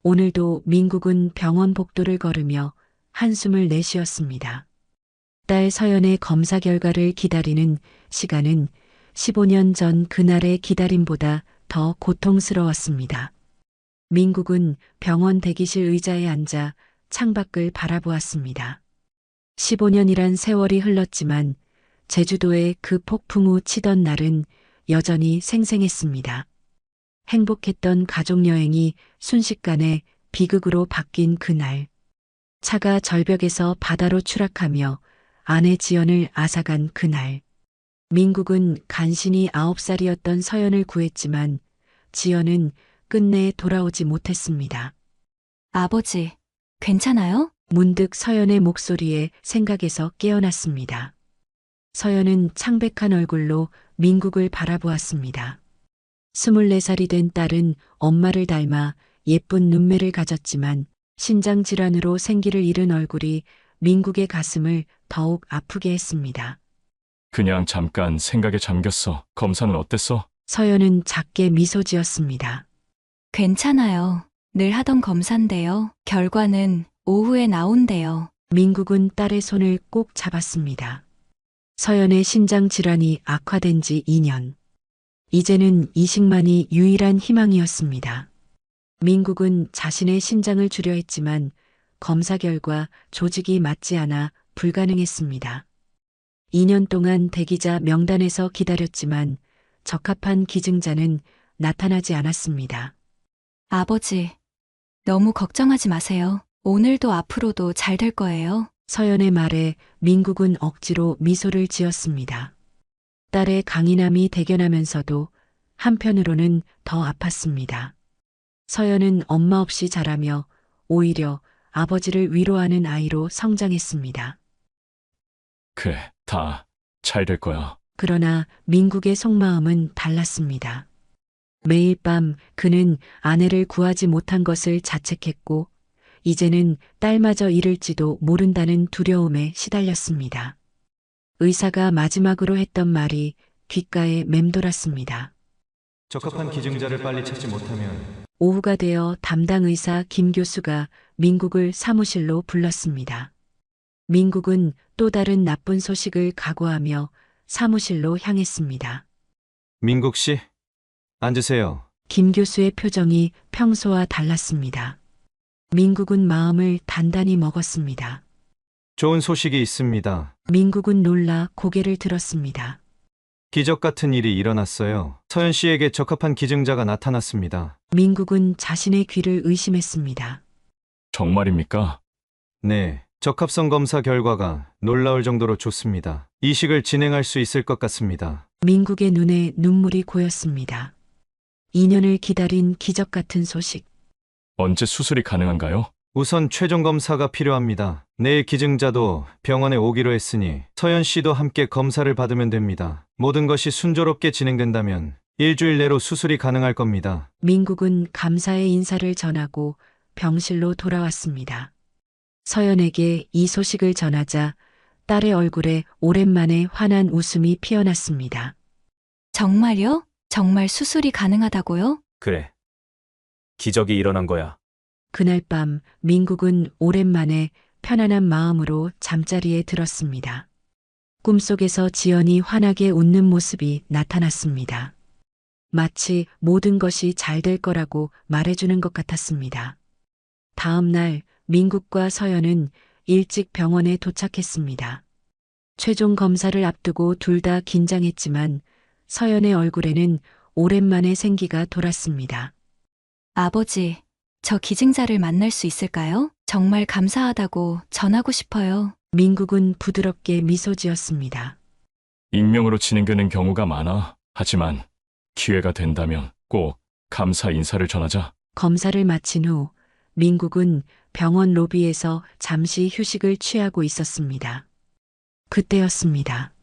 오늘도 민국은 병원 복도를 걸으며 한숨을 내쉬었습니다. 딸 서연의 검사 결과를 기다리는 시간은 15년 전 그날의 기다림보다 더 고통스러웠습니다. 민국은 병원 대기실 의자에 앉아 창밖을 바라보았습니다. 15년이란 세월이 흘렀지만 제주도의 그 폭풍 우 치던 날은 여전히 생생했습니다. 행복했던 가족여행이 순식간에 비극으로 바뀐 그날. 차가 절벽에서 바다로 추락하며 아내 지연을 앗아간 그날. 민국은 간신히 9살이었던 서연을 구했지만 지연은 끝내 돌아오지 못했습니다. 아버지, 괜찮아요? 문득 서연의 목소리에 생각에서 깨어났습니다. 서연은 창백한 얼굴로 민국을 바라보았습니다. 24살이 된 딸은 엄마를 닮아 예쁜 눈매를 가졌지만 신장 질환으로 생기를 잃은 얼굴이 민국의 가슴을 더욱 아프게 했습니다. 그냥 잠깐 생각에 잠겼어. 검사는 어땠어? 서연은 작게 미소 지었습니다. 괜찮아요. 늘 하던 검사인데요. 결과는 오후에 나온대요. 민국은 딸의 손을 꼭 잡았습니다. 서연의 신장 질환이 악화된 지 2년. 이제는 이식만이 유일한 희망이었습니다. 민국은 자신의 신장을 주려 했지만 검사 결과 조직이 맞지 않아 불가능했습니다. 2년 동안 대기자 명단에서 기다렸지만 적합한 기증자는 나타나지 않았습니다. 아버지, 너무 걱정하지 마세요. 오늘도 앞으로도 잘 될 거예요. 서연의 말에 민국은 억지로 미소를 지었습니다. 딸의 강인함이 대견하면서도 한편으로는 더 아팠습니다. 서연은 엄마 없이 자라며 오히려 아버지를 위로하는 아이로 성장했습니다. 그래, 다 잘 될 거야. 그러나 민국의 속마음은 달랐습니다. 매일 밤 그는 아내를 구하지 못한 것을 자책했고 이제는 딸마저 잃을지도 모른다는 두려움에 시달렸습니다. 의사가 마지막으로 했던 말이 귓가에 맴돌았습니다. 적합한 기증자를 빨리 찾지 못하면 오후가 되어 담당 의사 김 교수가 민국을 사무실로 불렀습니다. 민국은 또 다른 나쁜 소식을 각오하며 사무실로 향했습니다. 민국 씨, 앉으세요. 김 교수의 표정이 평소와 달랐습니다. 민국은 마음을 단단히 먹었습니다. 좋은 소식이 있습니다. 민국은 놀라 고개를 들었습니다. 기적 같은 일이 일어났어요. 서연 씨에게 적합한 기증자가 나타났습니다. 민국은 자신의 귀를 의심했습니다. 정말입니까? 네, 적합성 검사 결과가 놀라울 정도로 좋습니다. 이식을 진행할 수 있을 것 같습니다. 민국의 눈에 눈물이 고였습니다. 2년을 기다린 기적 같은 소식. 언제 수술이 가능한가요? 우선 최종 검사가 필요합니다. 내일 기증자도 병원에 오기로 했으니 서연 씨도 함께 검사를 받으면 됩니다. 모든 것이 순조롭게 진행된다면 일주일 내로 수술이 가능할 겁니다. 민국은 감사의 인사를 전하고 병실로 돌아왔습니다. 서연에게 이 소식을 전하자 딸의 얼굴에 오랜만에 환한 웃음이 피어났습니다. 정말요? 정말 수술이 가능하다고요? 그래. 기적이 일어난 거야. 그날 밤 민국은 오랜만에 편안한 마음으로 잠자리에 들었습니다. 꿈속에서 지연이 환하게 웃는 모습이 나타났습니다. 마치 모든 것이 잘 될 거라고 말해주는 것 같았습니다. 다음 날 민국과 서연은 일찍 병원에 도착했습니다. 최종 검사를 앞두고 둘 다 긴장했지만 서연의 얼굴에는 오랜만에 생기가 돌았습니다. 아버지, 저 기증자를 만날 수 있을까요? 정말 감사하다고 전하고 싶어요. 민국은 부드럽게 미소 지었습니다. 익명으로 진행되는 경우가 많아. 하지만 기회가 된다면 꼭 감사 인사를 전하자. 검사를 마친 후 민국은 병원 로비에서 잠시 휴식을 취하고 있었습니다. 그때였습니다.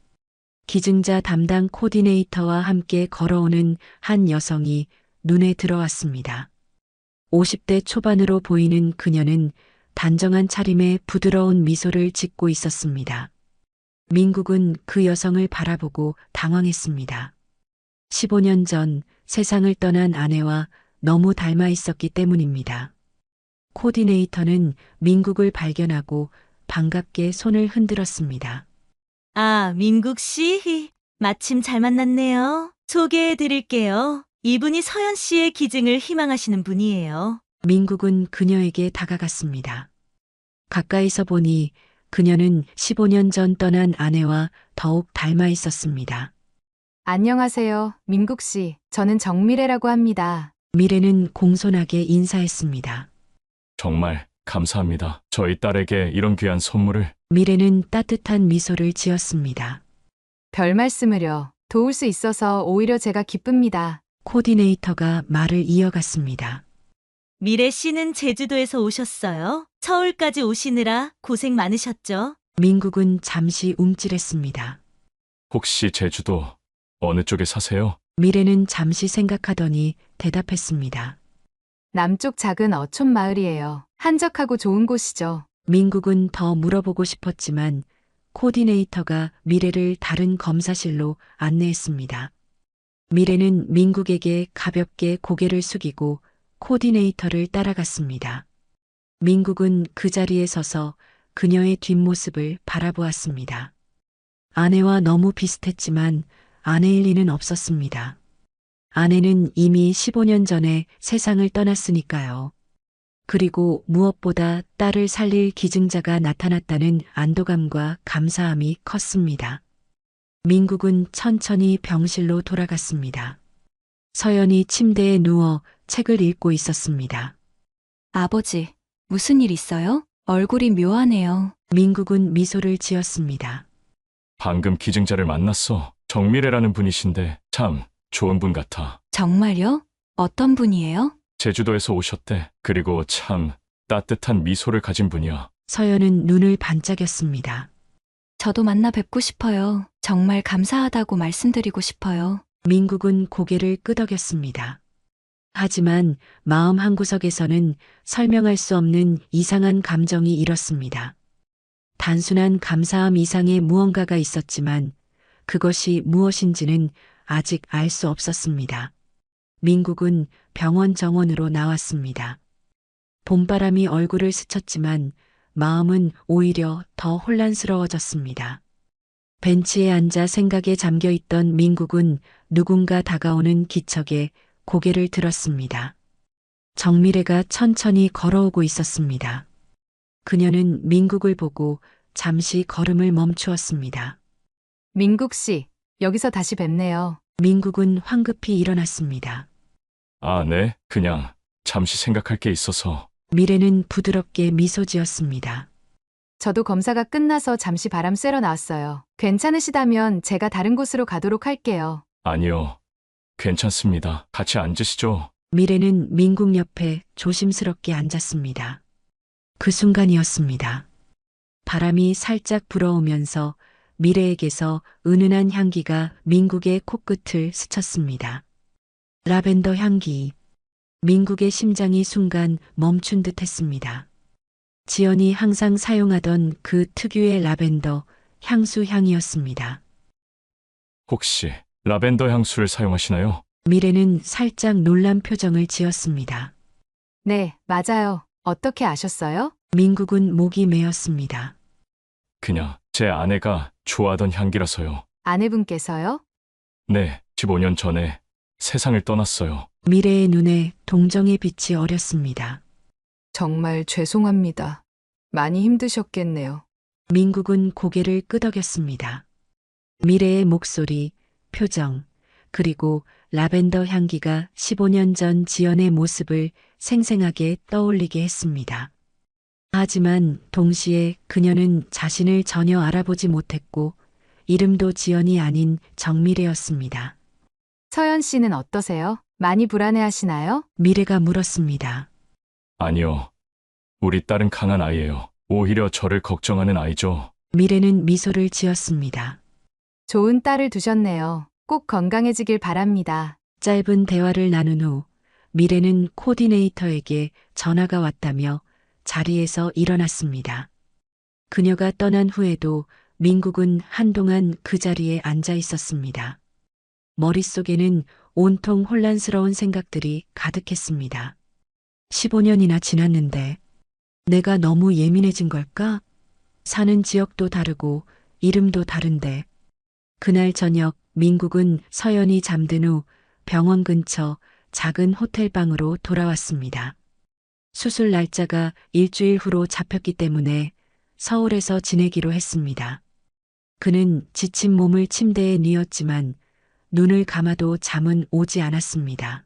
기증자 담당 코디네이터와 함께 걸어오는 한 여성이 눈에 들어왔습니다. 50대 초반으로 보이는 그녀는 단정한 차림에 부드러운 미소를 짓고 있었습니다. 민국은 그 여성을 바라보고 당황했습니다. 15년 전 세상을 떠난 아내와 너무 닮아 있었기 때문입니다. 코디네이터는 민국을 발견하고 반갑게 손을 흔들었습니다. 아, 민국 씨. 마침 잘 만났네요. 소개해 드릴게요. 이분이 서연 씨의 기증을 희망하시는 분이에요. 민국은 그녀에게 다가갔습니다. 가까이서 보니 그녀는 15년 전 떠난 아내와 더욱 닮아 있었습니다. 안녕하세요, 민국 씨. 저는 정미래라고 합니다. 미래는 공손하게 인사했습니다. 정말 감사합니다. 저희 딸에게 이런 귀한 선물을. 미래는 따뜻한 미소를 지었습니다. 별 말씀을요. 도울 수 있어서 오히려 제가 기쁩니다. 코디네이터가 말을 이어갔습니다. 미래 씨는 제주도에서 오셨어요? 서울까지 오시느라 고생 많으셨죠? 민국은 잠시 움찔했습니다. 혹시 제주도 어느 쪽에 사세요? 미래는 잠시 생각하더니 대답했습니다. 남쪽 작은 어촌 마을이에요. 한적하고 좋은 곳이죠. 민국은 더 물어보고 싶었지만 코디네이터가 미래를 다른 검사실로 안내했습니다. 미래는 민국에게 가볍게 고개를 숙이고 코디네이터를 따라갔습니다. 민국은 그 자리에 서서 그녀의 뒷모습을 바라보았습니다. 아내와 너무 비슷했지만 아내일 리는 없었습니다. 아내는 이미 15년 전에 세상을 떠났으니까요. 그리고 무엇보다 딸을 살릴 기증자가 나타났다는 안도감과 감사함이 컸습니다. 민국은 천천히 병실로 돌아갔습니다. 서연이 침대에 누워 책을 읽고 있었습니다. 아버지, 무슨 일 있어요? 얼굴이 묘하네요. 민국은 미소를 지었습니다. 방금 기증자를 만났어. 정미래라는 분이신데 참 좋은 분 같아. 정말요? 어떤 분이에요? 제주도에서 오셨대. 그리고 참 따뜻한 미소를 가진 분이야. 서연은 눈을 반짝였습니다. 저도 만나 뵙고 싶어요. 정말 감사하다고 말씀드리고 싶어요. 민국은 고개를 끄덕였습니다. 하지만 마음 한구석에서는 설명할 수 없는 이상한 감정이 일었습니다. 단순한 감사함 이상의 무언가가 있었지만 그것이 무엇인지는 아직 알 수 없었습니다. 민국은 병원 정원으로 나왔습니다. 봄바람이 얼굴을 스쳤지만 마음은 오히려 더 혼란스러워졌습니다. 벤치에 앉아 생각에 잠겨 있던 민국은 누군가 다가오는 기척에 고개를 들었습니다. 정미래가 천천히 걸어오고 있었습니다. 그녀는 민국을 보고 잠시 걸음을 멈추었습니다. 민국 씨, 여기서 다시 뵙네요. 민국은 황급히 일어났습니다. 아, 네. 그냥 잠시 생각할 게 있어서. 미래는 부드럽게 미소 지었습니다. 저도 검사가 끝나서 잠시 바람 쐬러 나왔어요. 괜찮으시다면 제가 다른 곳으로 가도록 할게요. 아니요. 괜찮습니다. 같이 앉으시죠. 미래는 민국 옆에 조심스럽게 앉았습니다. 그 순간이었습니다. 바람이 살짝 불어오면서 미래에게서 은은한 향기가 민국의 코끝을 스쳤습니다. 라벤더 향기. 민국의 심장이 순간 멈춘 듯 했습니다. 지연이 항상 사용하던 그 특유의 라벤더 향수 향이었습니다. 혹시 라벤더 향수를 사용하시나요? 미래는 살짝 놀란 표정을 지었습니다. 네, 맞아요. 어떻게 아셨어요? 민국은 목이 메었습니다. 그냥 제 아내가 좋아하던 향기라서요. 아내분께서요? 네, 15년 전에 세상을 떠났어요. 미래의 눈에 동정의 빛이 어렸습니다. 정말 죄송합니다. 많이 힘드셨겠네요. 민국은 고개를 끄덕였습니다. 미래의 목소리, 표정, 그리고 라벤더 향기가 15년 전 지연의 모습을 생생하게 떠올리게 했습니다. 하지만 동시에 그녀는 자신을 전혀 알아보지 못했고 이름도 지연이 아닌 정미래였습니다. 서연 씨는 어떠세요? 많이 불안해하시나요? 미래가 물었습니다. 아니요. 우리 딸은 강한 아이예요. 오히려 저를 걱정하는 아이죠. 미래는 미소를 지었습니다. 좋은 딸을 두셨네요. 꼭 건강해지길 바랍니다. 짧은 대화를 나눈 후 미래는 코디네이터에게 전화가 왔다며 자리에서 일어났습니다. 그녀가 떠난 후에도 민국은 한동안 그 자리에 앉아 있었습니다. 머릿속에는 온통 혼란스러운 생각들이 가득했습니다. 15년이나 지났는데 내가 너무 예민해진 걸까? 사는 지역도 다르고 이름도 다른데. 그날 저녁 민국은 서연이 잠든 후 병원 근처 작은 호텔방으로 돌아왔습니다. 수술 날짜가 일주일 후로 잡혔기 때문에 서울에서 지내기로 했습니다. 그는 지친 몸을 침대에 뉘었지만 눈을 감아도 잠은 오지 않았습니다.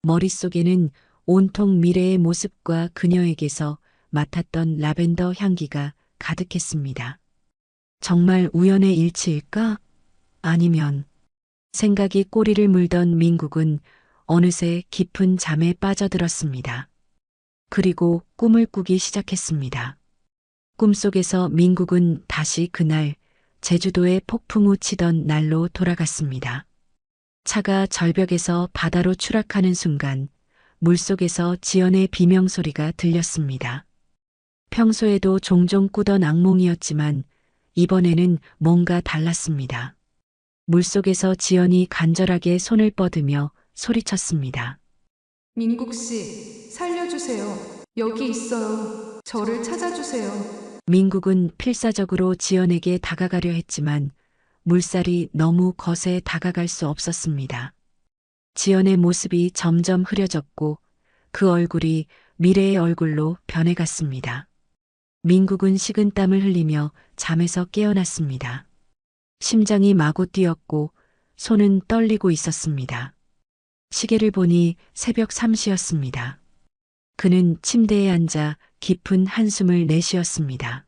머릿속에는 온통 미래의 모습과 그녀에게서 맡았던 라벤더 향기가 가득했습니다. 정말 우연의 일치일까? 아니면 생각이 꼬리를 물던 민국은 어느새 깊은 잠에 빠져들었습니다. 그리고 꿈을 꾸기 시작했습니다. 꿈속에서 민국은 다시 그날 제주도에 폭풍우 치던 날로 돌아갔습니다. 차가 절벽에서 바다로 추락하는 순간 물속에서 지연의 비명소리가 들렸습니다. 평소에도 종종 꾸던 악몽이었지만 이번에는 뭔가 달랐습니다. 물속에서 지연이 간절하게 손을 뻗으며 소리쳤습니다. 민국 씨, 살려주세요. 여기 있어요. 저를 찾아주세요. 민국은 필사적으로 지연에게 다가가려 했지만 물살이 너무 거세 다가갈 수 없었습니다. 지연의 모습이 점점 흐려졌고 그 얼굴이 미래의 얼굴로 변해갔습니다. 민국은 식은땀을 흘리며 잠에서 깨어났습니다. 심장이 마구 뛰었고 손은 떨리고 있었습니다. 시계를 보니 새벽 3시였습니다. 그는 침대에 앉아 깊은 한숨을 내쉬었습니다.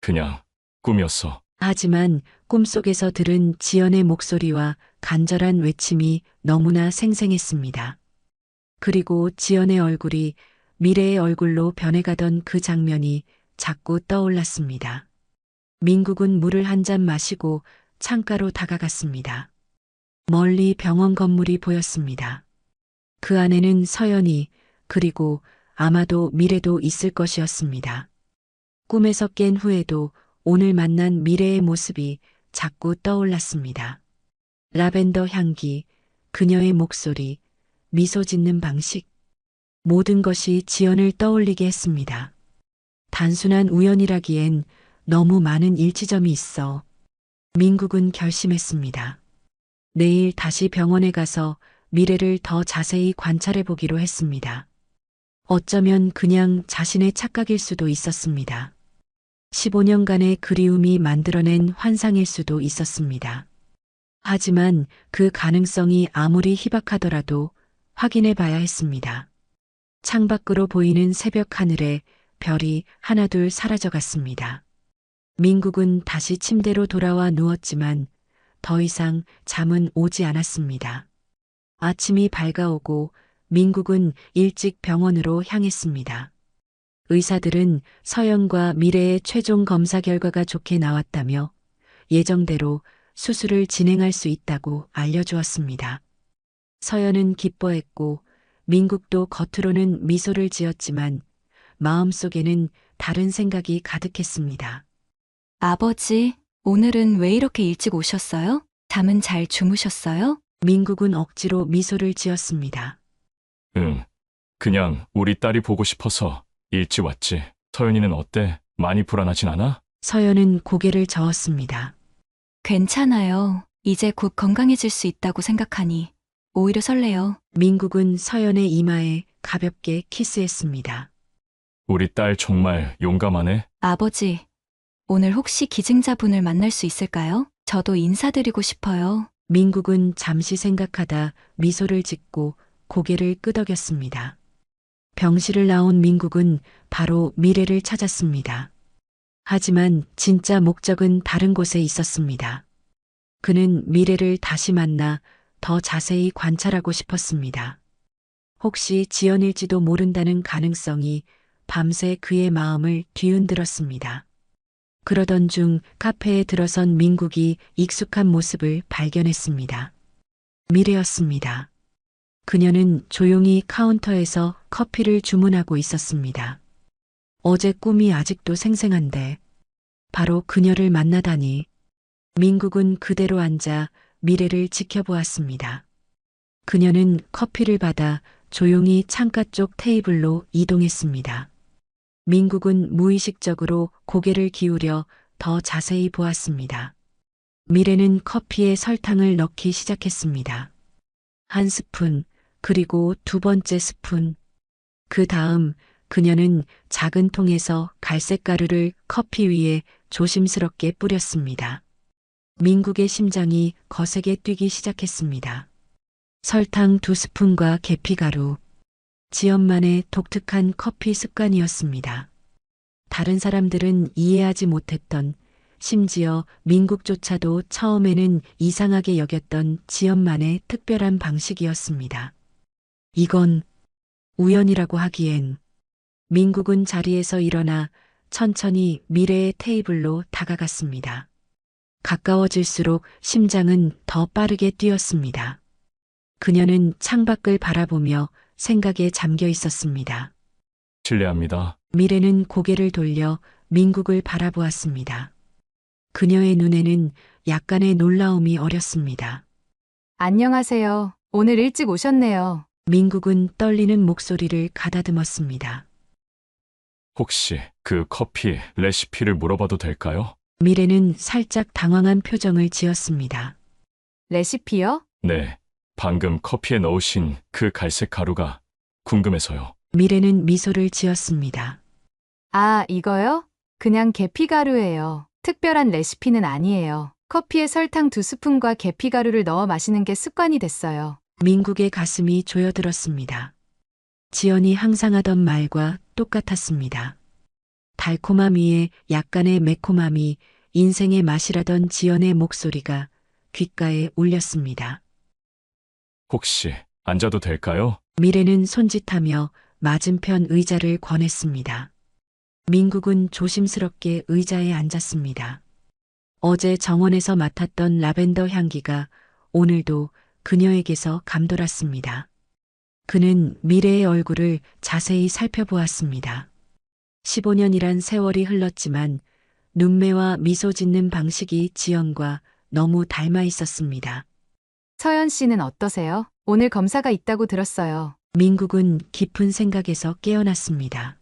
그냥 꿈이었어. 하지만 꿈속에서 들은 지연의 목소리와 간절한 외침이 너무나 생생했습니다. 그리고 지연의 얼굴이 미래의 얼굴로 변해가던 그 장면이 자꾸 떠올랐습니다. 민국은 물을 한 잔 마시고 창가로 다가갔습니다. 멀리 병원 건물이 보였습니다. 그 안에는 서연이 그리고 아마도 미래도 있을 것이었습니다. 꿈에서 깬 후에도 오늘 만난 미래의 모습이 자꾸 떠올랐습니다. 라벤더 향기, 그녀의 목소리, 미소 짓는 방식, 모든 것이 지연을 떠올리게 했습니다. 단순한 우연이라기엔 너무 많은 일치점이 있어 민국은 결심했습니다. 내일 다시 병원에 가서 미래를 더 자세히 관찰해 보기로 했습니다. 어쩌면 그냥 자신의 착각일 수도 있었습니다. 15년간의 그리움이 만들어낸 환상일 수도 있었습니다. 하지만 그 가능성이 아무리 희박하더라도 확인해 봐야 했습니다. 창밖으로 보이는 새벽 하늘에 별이 하나둘 사라져갔습니다. 민국은 다시 침대로 돌아와 누웠지만 더 이상 잠은 오지 않았습니다. 아침이 밝아오고 민국은 일찍 병원으로 향했습니다. 의사들은 서연과 미래의 최종 검사 결과가 좋게 나왔다며 예정대로 수술을 진행할 수 있다고 알려주었습니다. 서연은 기뻐했고 민국도 겉으로는 미소를 지었지만 마음속에는 다른 생각이 가득했습니다. 아버지, 오늘은 왜 이렇게 일찍 오셨어요? 잠은 잘 주무셨어요? 민국은 억지로 미소를 지었습니다. 응. 그냥 우리 딸이 보고 싶어서 일찍 왔지. 서연이는 어때? 많이 불안하진 않아? 서연은 고개를 저었습니다. 괜찮아요. 이제 곧 건강해질 수 있다고 생각하니 오히려 설레요. 민국은 서연의 이마에 가볍게 키스했습니다. 우리 딸 정말 용감하네. 아버지, 오늘 혹시 기증자분을 만날 수 있을까요? 저도 인사드리고 싶어요. 민국은 잠시 생각하다 미소를 짓고 고개를 끄덕였습니다. 병실을 나온 민국은 바로 미래를 찾았습니다. 하지만 진짜 목적은 다른 곳에 있었습니다. 그는 미래를 다시 만나 더 자세히 관찰하고 싶었습니다. 혹시 지연일지도 모른다는 가능성이 밤새 그의 마음을 뒤흔들었습니다. 그러던 중 카페에 들어선 민국이 익숙한 모습을 발견했습니다. 미래였습니다. 그녀는 조용히 카운터에서 커피를 주문하고 있었습니다. 어제 꿈이 아직도 생생한데 바로 그녀를 만나다니. 민국은 그대로 앉아 미래를 지켜보았습니다. 그녀는 커피를 받아 조용히 창가 쪽 테이블로 이동했습니다. 민국은 무의식적으로 고개를 기울여 더 자세히 보았습니다. 미래는 커피에 설탕을 넣기 시작했습니다. 한 스푼, 그리고 두 번째 스푼. 그 다음 그녀는 작은 통에서 갈색 가루를 커피 위에 조심스럽게 뿌렸습니다. 민국의 심장이 거세게 뛰기 시작했습니다. 설탕 2스푼과 계피가루. 지연만의 독특한 커피 습관이었습니다. 다른 사람들은 이해하지 못했던, 심지어 민국조차도 처음에는 이상하게 여겼던 지연만의 특별한 방식이었습니다. 이건 우연이라고 하기엔. 민국은 자리에서 일어나 천천히 미래의 테이블로 다가갔습니다. 가까워질수록 심장은 더 빠르게 뛰었습니다. 그녀는 창밖을 바라보며 생각에 잠겨 있었습니다. 실례합니다. 미래는 고개를 돌려 민국을 바라보았습니다. 그녀의 눈에는 약간의 놀라움이 어렸습니다. 안녕하세요. 오늘 일찍 오셨네요. 민국은 떨리는 목소리를 가다듬었습니다. 혹시 그 커피 레시피를 물어봐도 될까요? 미래는 살짝 당황한 표정을 지었습니다. 레시피요? 네. 방금 커피에 넣으신 그 갈색 가루가 궁금해서요. 미래는 미소를 지었습니다. 아, 이거요? 그냥 계피가루예요. 특별한 레시피는 아니에요. 커피에 설탕 2스푼과 계피가루를 넣어 마시는 게 습관이 됐어요. 민국의 가슴이 조여들었습니다. 지연이 항상 하던 말과 똑같았습니다. 달콤함 위에 약간의 매콤함이 인생의 맛이라던 지연의 목소리가 귓가에 울렸습니다. 혹시 앉아도 될까요? 미래는 손짓하며 맞은편 의자를 권했습니다. 민국은 조심스럽게 의자에 앉았습니다. 어제 정원에서 맡았던 라벤더 향기가 오늘도 그녀에게서 감돌았습니다. 그는 미래의 얼굴을 자세히 살펴보았습니다. 15년이란 세월이 흘렀지만 눈매와 미소 짓는 방식이 지연과 너무 닮아 있었습니다. 서연 씨는 어떠세요? 오늘 검사가 있다고 들었어요. 민국은 깊은 생각에서 깨어났습니다.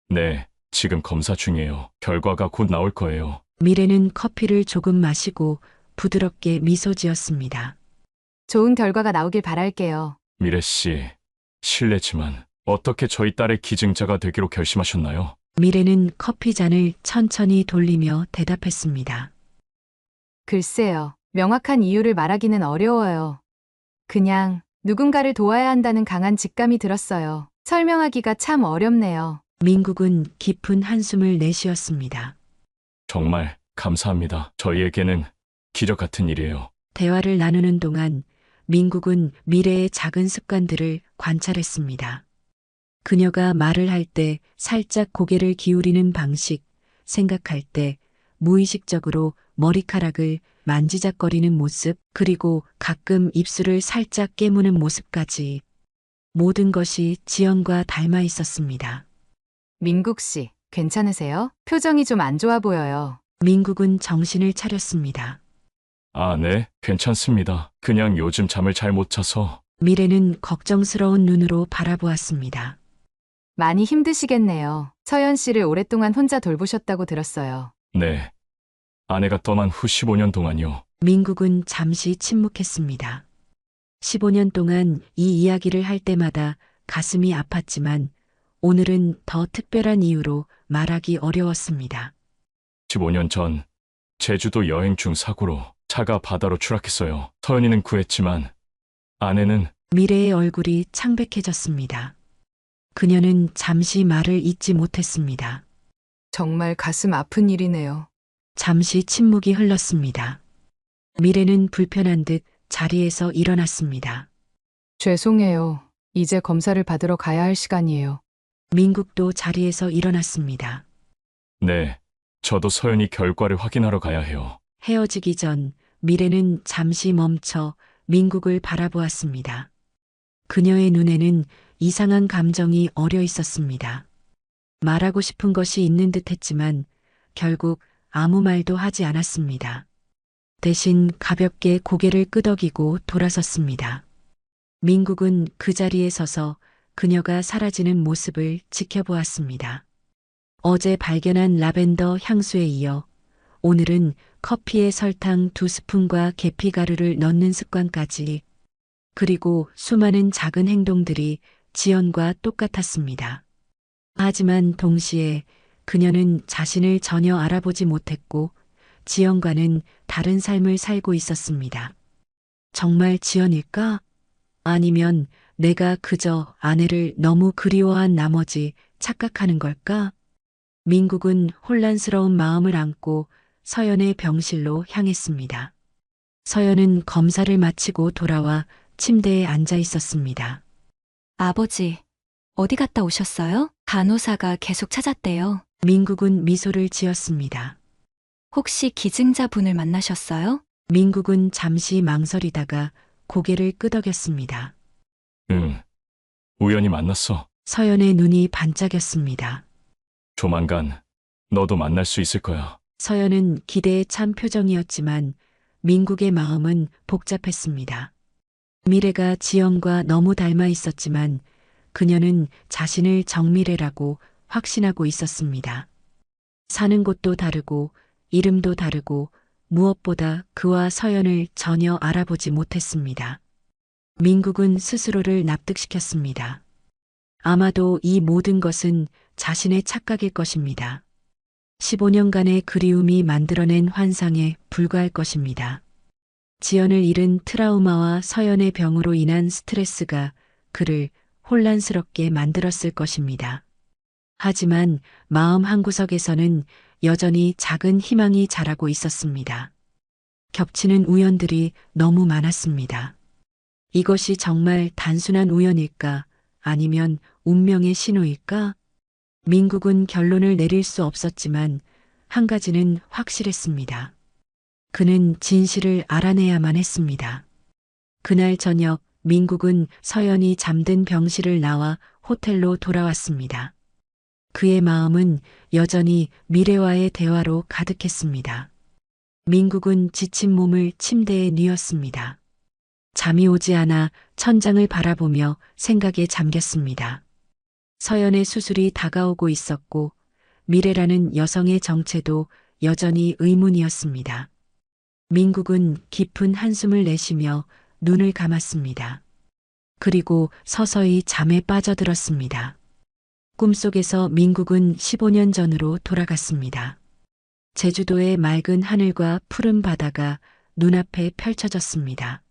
네. 지금 검사 중이에요. 결과가 곧 나올 거예요. 미래는 커피를 조금 마시고 부드럽게 미소 지었습니다. 좋은 결과가 나오길 바랄게요. 미래 씨, 실례지만 어떻게 저희 딸의 기증자가 되기로 결심하셨나요? 미래는 커피 잔을 천천히 돌리며 대답했습니다. 글쎄요. 명확한 이유를 말하기는 어려워요. 그냥 누군가를 도와야 한다는 강한 직감이 들었어요. 설명하기가 참 어렵네요. 민국은 깊은 한숨을 내쉬었습니다. 정말 감사합니다. 저희에게는 기적 같은 일이에요. 대화를 나누는 동안 민국은 미래의 작은 습관들을 관찰했습니다. 그녀가 말을 할 때 살짝 고개를 기울이는 방식, 생각할 때 무의식적으로 머리카락을 만지작거리는 모습, 그리고 가끔 입술을 살짝 깨무는 모습까지 모든 것이 지연과 닮아 있었습니다. 민국 씨, 괜찮으세요? 표정이 좀 안 좋아 보여요. 민국은 정신을 차렸습니다. 아, 네, 괜찮습니다. 그냥 요즘 잠을 잘 못 자서. 미래는 걱정스러운 눈으로 바라보았습니다. 많이 힘드시겠네요. 서연 씨를 오랫동안 혼자 돌보셨다고 들었어요. 네. 아내가 떠난 후 15년 동안요. 민국은 잠시 침묵했습니다. 15년 동안 이 이야기를 할 때마다 가슴이 아팠지만 오늘은 더 특별한 이유로 말하기 어려웠습니다. 15년 전 제주도 여행 중 사고로 차가 바다로 추락했어요. 서연이는 구했지만 아내는 미래의 얼굴이 창백해졌습니다. 그녀는 잠시 말을 잇지 못했습니다. 정말 가슴 아픈 일이네요. 잠시 침묵이 흘렀습니다. 미래는 불편한 듯 자리에서 일어났습니다. 죄송해요. 이제 검사를 받으러 가야 할 시간이에요. 민국도 자리에서 일어났습니다. 네, 저도 서연이 결과를 확인하러 가야 해요. 헤어지기 전 미래는 잠시 멈춰 민국을 바라보았습니다. 그녀의 눈에는 이상한 감정이 어려 있었습니다. 말하고 싶은 것이 있는 듯 했지만 결국 아무 말도 하지 않았습니다. 대신 가볍게 고개를 끄덕이고 돌아섰습니다. 민국은 그 자리에 서서 그녀가 사라지는 모습을 지켜보았습니다. 어제 발견한 라벤더 향수에 이어 오늘은 커피에 설탕 2스푼과 계피가루를 넣는 습관까지, 그리고 수많은 작은 행동들이 지연과 똑같았습니다. 하지만 동시에 그녀는 자신을 전혀 알아보지 못했고 지연과는 다른 삶을 살고 있었습니다. 정말 지연일까? 아니면 내가 그저 아내를 너무 그리워한 나머지 착각하는 걸까? 민국은 혼란스러운 마음을 안고 서연의 병실로 향했습니다. 서연은 검사를 마치고 돌아와 침대에 앉아 있었습니다. 아버지, 어디 갔다 오셨어요? 간호사가 계속 찾았대요. 민국은 미소를 지었습니다. 혹시 기증자분을 만나셨어요? 민국은 잠시 망설이다가 고개를 끄덕였습니다. 응. 우연히 만났어. 서연의 눈이 반짝였습니다. 조만간 너도 만날 수 있을 거야. 서연은 기대에 찬 표정이었지만 민국의 마음은 복잡했습니다. 미래가 지연과 너무 닮아 있었지만 그녀는 자신을 정미래라고 확신하고 있었습니다. 사는 곳도 다르고 이름도 다르고 무엇보다 그와 서연을 전혀 알아보지 못했습니다. 민국은 스스로를 납득시켰습니다. 아마도 이 모든 것은 자신의 착각일 것입니다. 15년간의 그리움이 만들어낸 환상에 불과할 것입니다. 지연을 잃은 트라우마와 서연의 병으로 인한 스트레스가 그를 혼란스럽게 만들었을 것입니다. 하지만 마음 한구석에서는 여전히 작은 희망이 자라고 있었습니다. 겹치는 우연들이 너무 많았습니다. 이것이 정말 단순한 우연일까? 아니면 운명의 신호일까? 민국은 결론을 내릴 수 없었지만 한 가지는 확실했습니다. 그는 진실을 알아내야만 했습니다. 그날 저녁 민국은 서연이 잠든 병실을 나와 호텔로 돌아왔습니다. 그의 마음은 여전히 미래와의 대화로 가득했습니다. 민국은 지친 몸을 침대에 뉘었습니다. 잠이 오지 않아 천장을 바라보며 생각에 잠겼습니다. 서연의 수술이 다가오고 있었고 미래라는 여성의 정체도 여전히 의문이었습니다. 민국은 깊은 한숨을 내쉬며 눈을 감았습니다. 그리고 서서히 잠에 빠져들었습니다. 꿈속에서 민국은 15년 전으로 돌아갔습니다. 제주도의 맑은 하늘과 푸른 바다가 눈앞에 펼쳐졌습니다.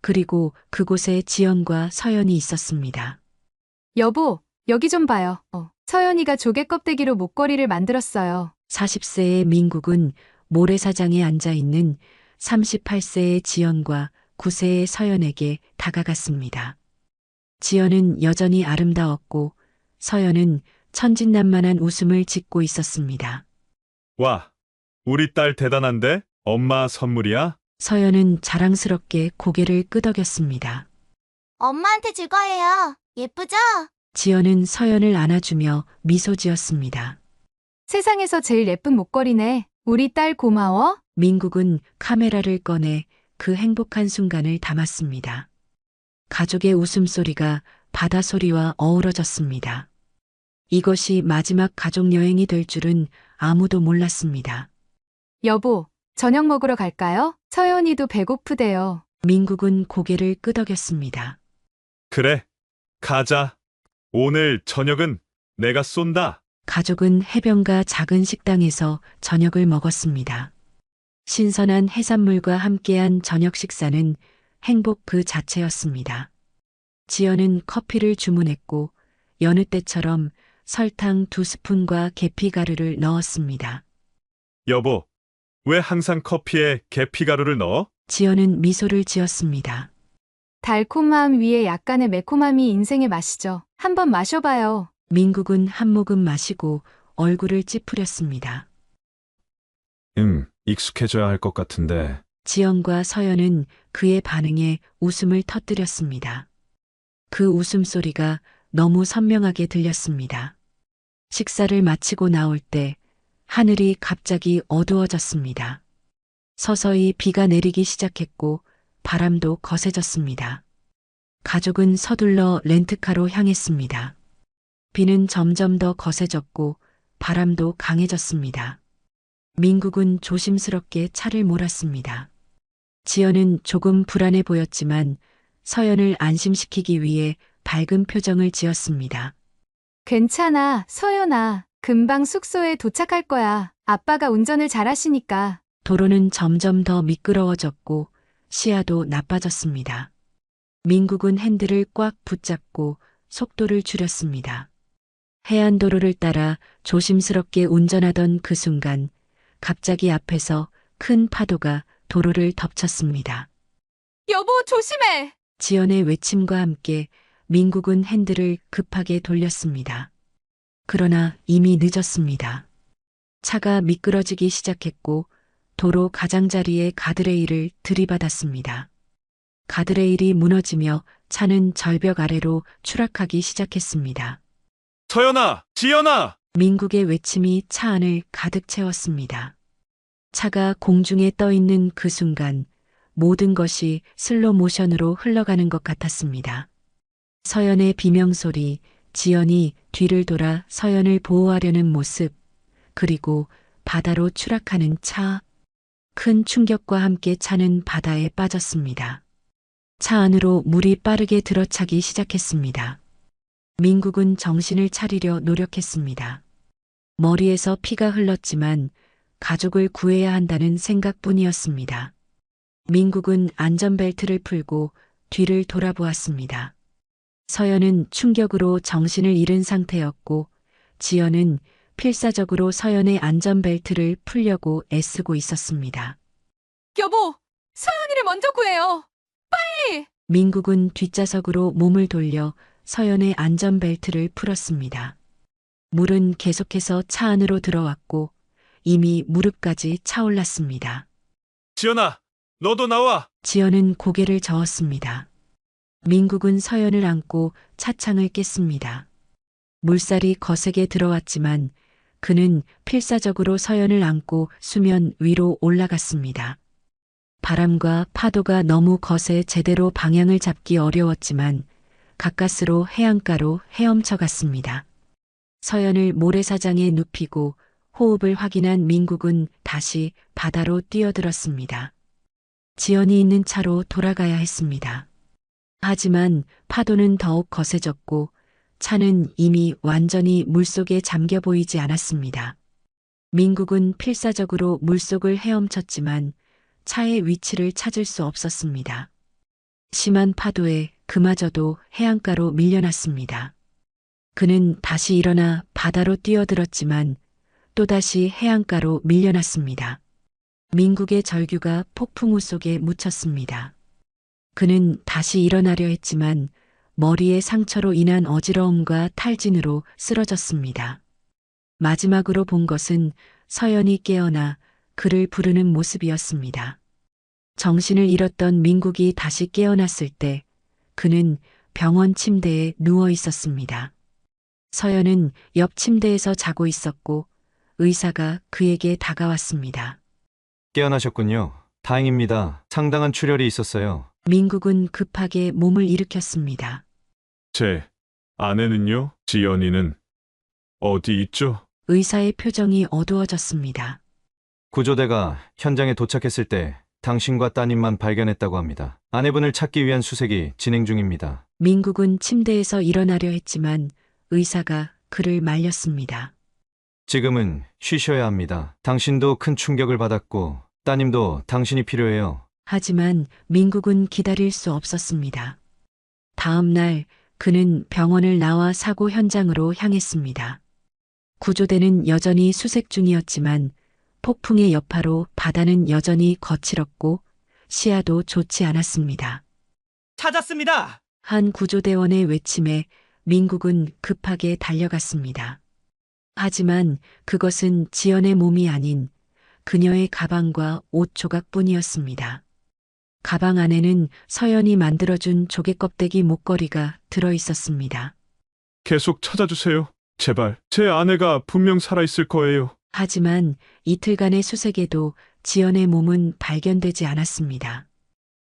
그리고 그곳에 지연과 서연이 있었습니다. 여보, 여기 좀 봐요. 서연이가 조개 껍데기로 목걸이를 만들었어요. 40세의 민국은 모래사장에 앉아 있는 38세의 지연과 9세의 서연에게 다가갔습니다. 지연은 여전히 아름다웠고 서연은 천진난만한 웃음을 짓고 있었습니다. 와, 우리 딸 대단한데? 엄마 선물이야? 서연은 자랑스럽게 고개를 끄덕였습니다. 엄마한테 줄 거예요. 예쁘죠? 지연은 서연을 안아주며 미소 지었습니다. 세상에서 제일 예쁜 목걸이네. 우리 딸 고마워. 민국은 카메라를 꺼내 그 행복한 순간을 담았습니다. 가족의 웃음소리가 바다소리와 어우러졌습니다. 이것이 마지막 가족 여행이 될 줄은 아무도 몰랐습니다. 여보, 저녁 먹으러 갈까요? 서연이도 배고프대요. 민국은 고개를 끄덕였습니다. 그래, 가자. 오늘 저녁은 내가 쏜다. 가족은 해변가 작은 식당에서 저녁을 먹었습니다. 신선한 해산물과 함께한 저녁 식사는 행복 그 자체였습니다. 지연은 커피를 주문했고 여느 때처럼 설탕 2스푼과 계피가루를 넣었습니다. 여보, 왜 항상 커피에 계피가루를 넣어? 지연은 미소를 지었습니다. 달콤함 위에 약간의 매콤함이 인생의 맛이죠. 한번 마셔봐요. 민국은 한 모금 마시고 얼굴을 찌푸렸습니다. 익숙해져야 할 것 같은데. 지연과 서연은 그의 반응에 웃음을 터뜨렸습니다. 그 웃음소리가 너무 선명하게 들렸습니다. 식사를 마치고 나올 때 하늘이 갑자기 어두워졌습니다. 서서히 비가 내리기 시작했고 바람도 거세졌습니다. 가족은 서둘러 렌트카로 향했습니다. 비는 점점 더 거세졌고 바람도 강해졌습니다. 민국은 조심스럽게 차를 몰았습니다. 지연은 조금 불안해 보였지만 서연을 안심시키기 위해 밝은 표정을 지었습니다. 괜찮아, 서연아. 금방 숙소에 도착할 거야. 아빠가 운전을 잘하시니까. 도로는 점점 더 미끄러워졌고 시야도 나빠졌습니다. 민국은 핸들을 꽉 붙잡고 속도를 줄였습니다. 해안도로를 따라 조심스럽게 운전하던 그 순간 갑자기 앞에서 큰 파도가 도로를 덮쳤습니다. 여보, 조심해! 지연의 외침과 함께 민국은 핸들을 급하게 돌렸습니다. 그러나 이미 늦었습니다. 차가 미끄러지기 시작했고 도로 가장자리에 가드레일을 들이받았습니다. 가드레일이 무너지며 차는 절벽 아래로 추락하기 시작했습니다. 서연아! 지연아! 민국의 외침이 차 안을 가득 채웠습니다. 차가 공중에 떠 있는 그 순간 모든 것이 슬로 모션으로 흘러가는 것 같았습니다. 서연의 비명소리, 지연이 뒤를 돌아 서연을 보호하려는 모습, 그리고 바다로 추락하는 차. 큰 충격과 함께 차는 바다에 빠졌습니다. 차 안으로 물이 빠르게 들어차기 시작했습니다. 민국은 정신을 차리려 노력했습니다. 머리에서 피가 흘렀지만 가족을 구해야 한다는 생각뿐이었습니다. 민국은 안전벨트를 풀고 뒤를 돌아보았습니다. 서연은 충격으로 정신을 잃은 상태였고 지연은 필사적으로 서연의 안전벨트를 풀려고 애쓰고 있었습니다. 여보, 서연이를 먼저 구해요. 빨리! 민국은 뒷좌석으로 몸을 돌려 서연의 안전벨트를 풀었습니다. 물은 계속해서 차 안으로 들어왔고 이미 무릎까지 차올랐습니다. 지연아! 너도 나와! 지연은 고개를 저었습니다. 민국은 서연을 안고 차창을 깼습니다. 물살이 거세게 들어왔지만 그는 필사적으로 서연을 안고 수면 위로 올라갔습니다. 바람과 파도가 너무 거세 제대로 방향을 잡기 어려웠지만 가까스로 해안가로 헤엄쳐 갔습니다. 서연을 모래사장에 눕히고 호흡을 확인한 민국은 다시 바다로 뛰어들었습니다. 지연이 있는 차로 돌아가야 했습니다. 하지만 파도는 더욱 거세졌고 차는 이미 완전히 물속에 잠겨 보이지 않았습니다. 민국은 필사적으로 물속을 헤엄쳤지만 차의 위치를 찾을 수 없었습니다. 심한 파도에 그마저도 해안가로 밀려났습니다. 그는 다시 일어나 바다로 뛰어들었지만 또다시 해안가로 밀려났습니다. 민국의 절규가 폭풍우 속에 묻혔습니다. 그는 다시 일어나려 했지만 머리의 상처로 인한 어지러움과 탈진으로 쓰러졌습니다. 마지막으로 본 것은 서연이 깨어나 그를 부르는 모습이었습니다. 정신을 잃었던 민국이 다시 깨어났을 때 그는 병원 침대에 누워 있었습니다. 서연은 옆 침대에서 자고 있었고 의사가 그에게 다가왔습니다. 깨어나셨군요. 다행입니다. 상당한 출혈이 있었어요. 민국은 급하게 몸을 일으켰습니다. 제 아내는요? 지연이는 어디 있죠? 의사의 표정이 어두워졌습니다. 구조대가 현장에 도착했을 때 당신과 따님만 발견했다고 합니다. 아내분을 찾기 위한 수색이 진행 중입니다. 민국은 침대에서 일어나려 했지만 의사가 그를 말렸습니다. 지금은 쉬셔야 합니다. 당신도 큰 충격을 받았고 따님도 당신이 필요해요. 하지만 민국은 기다릴 수 없었습니다. 다음 날 그는 병원을 나와 사고 현장으로 향했습니다. 구조대는 여전히 수색 중이었지만 폭풍의 여파로 바다는 여전히 거칠었고 시야도 좋지 않았습니다. 찾았습니다. 한 구조대원의 외침에 민국은 급하게 달려갔습니다. 하지만 그것은 지연의 몸이 아닌 그녀의 가방과 옷 조각뿐이었습니다. 가방 안에는 서연이 만들어준 조개껍데기 목걸이가 들어 있었습니다. 계속 찾아주세요. 제발. 제 아내가 분명 살아있을 거예요. 하지만 이틀간의 수색에도 지연의 몸은 발견되지 않았습니다.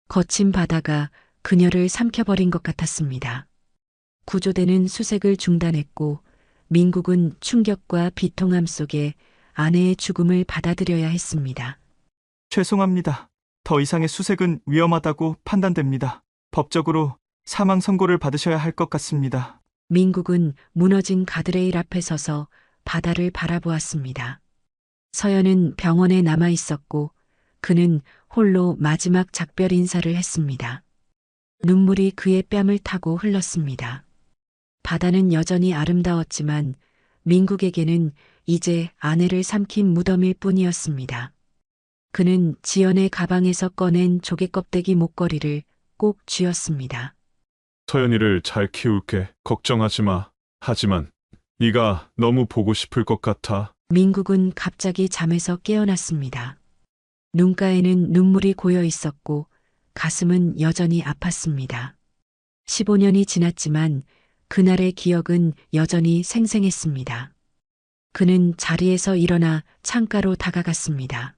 거친 바다가 그녀를 삼켜버린 것 같았습니다. 구조대는 수색을 중단했고 민국은 충격과 비통함 속에 아내의 죽음을 받아들여야 했습니다. 죄송합니다. 더 이상의 수색은 위험하다고 판단됩니다. 법적으로 사망 선고를 받으셔야 할 것 같습니다. 민국은 무너진 가드레일 앞에 서서 바다를 바라보았습니다. 서연은 병원에 남아 있었고 그는 홀로 마지막 작별 인사를 했습니다. 눈물이 그의 뺨을 타고 흘렀습니다. 바다는 여전히 아름다웠지만 민국에게는 이제 아내를 삼킨 무덤일 뿐이었습니다. 그는 지연의 가방에서 꺼낸 조개껍데기 목걸이를 꼭 쥐었습니다. 서연이를 잘 키울게. 걱정하지 마. 하지만 네가 너무 보고 싶을 것 같아. 민국은 갑자기 잠에서 깨어났습니다. 눈가에는 눈물이 고여 있었고 가슴은 여전히 아팠습니다. 15년이 지났지만 그날의 기억은 여전히 생생했습니다. 그는 자리에서 일어나 창가로 다가갔습니다.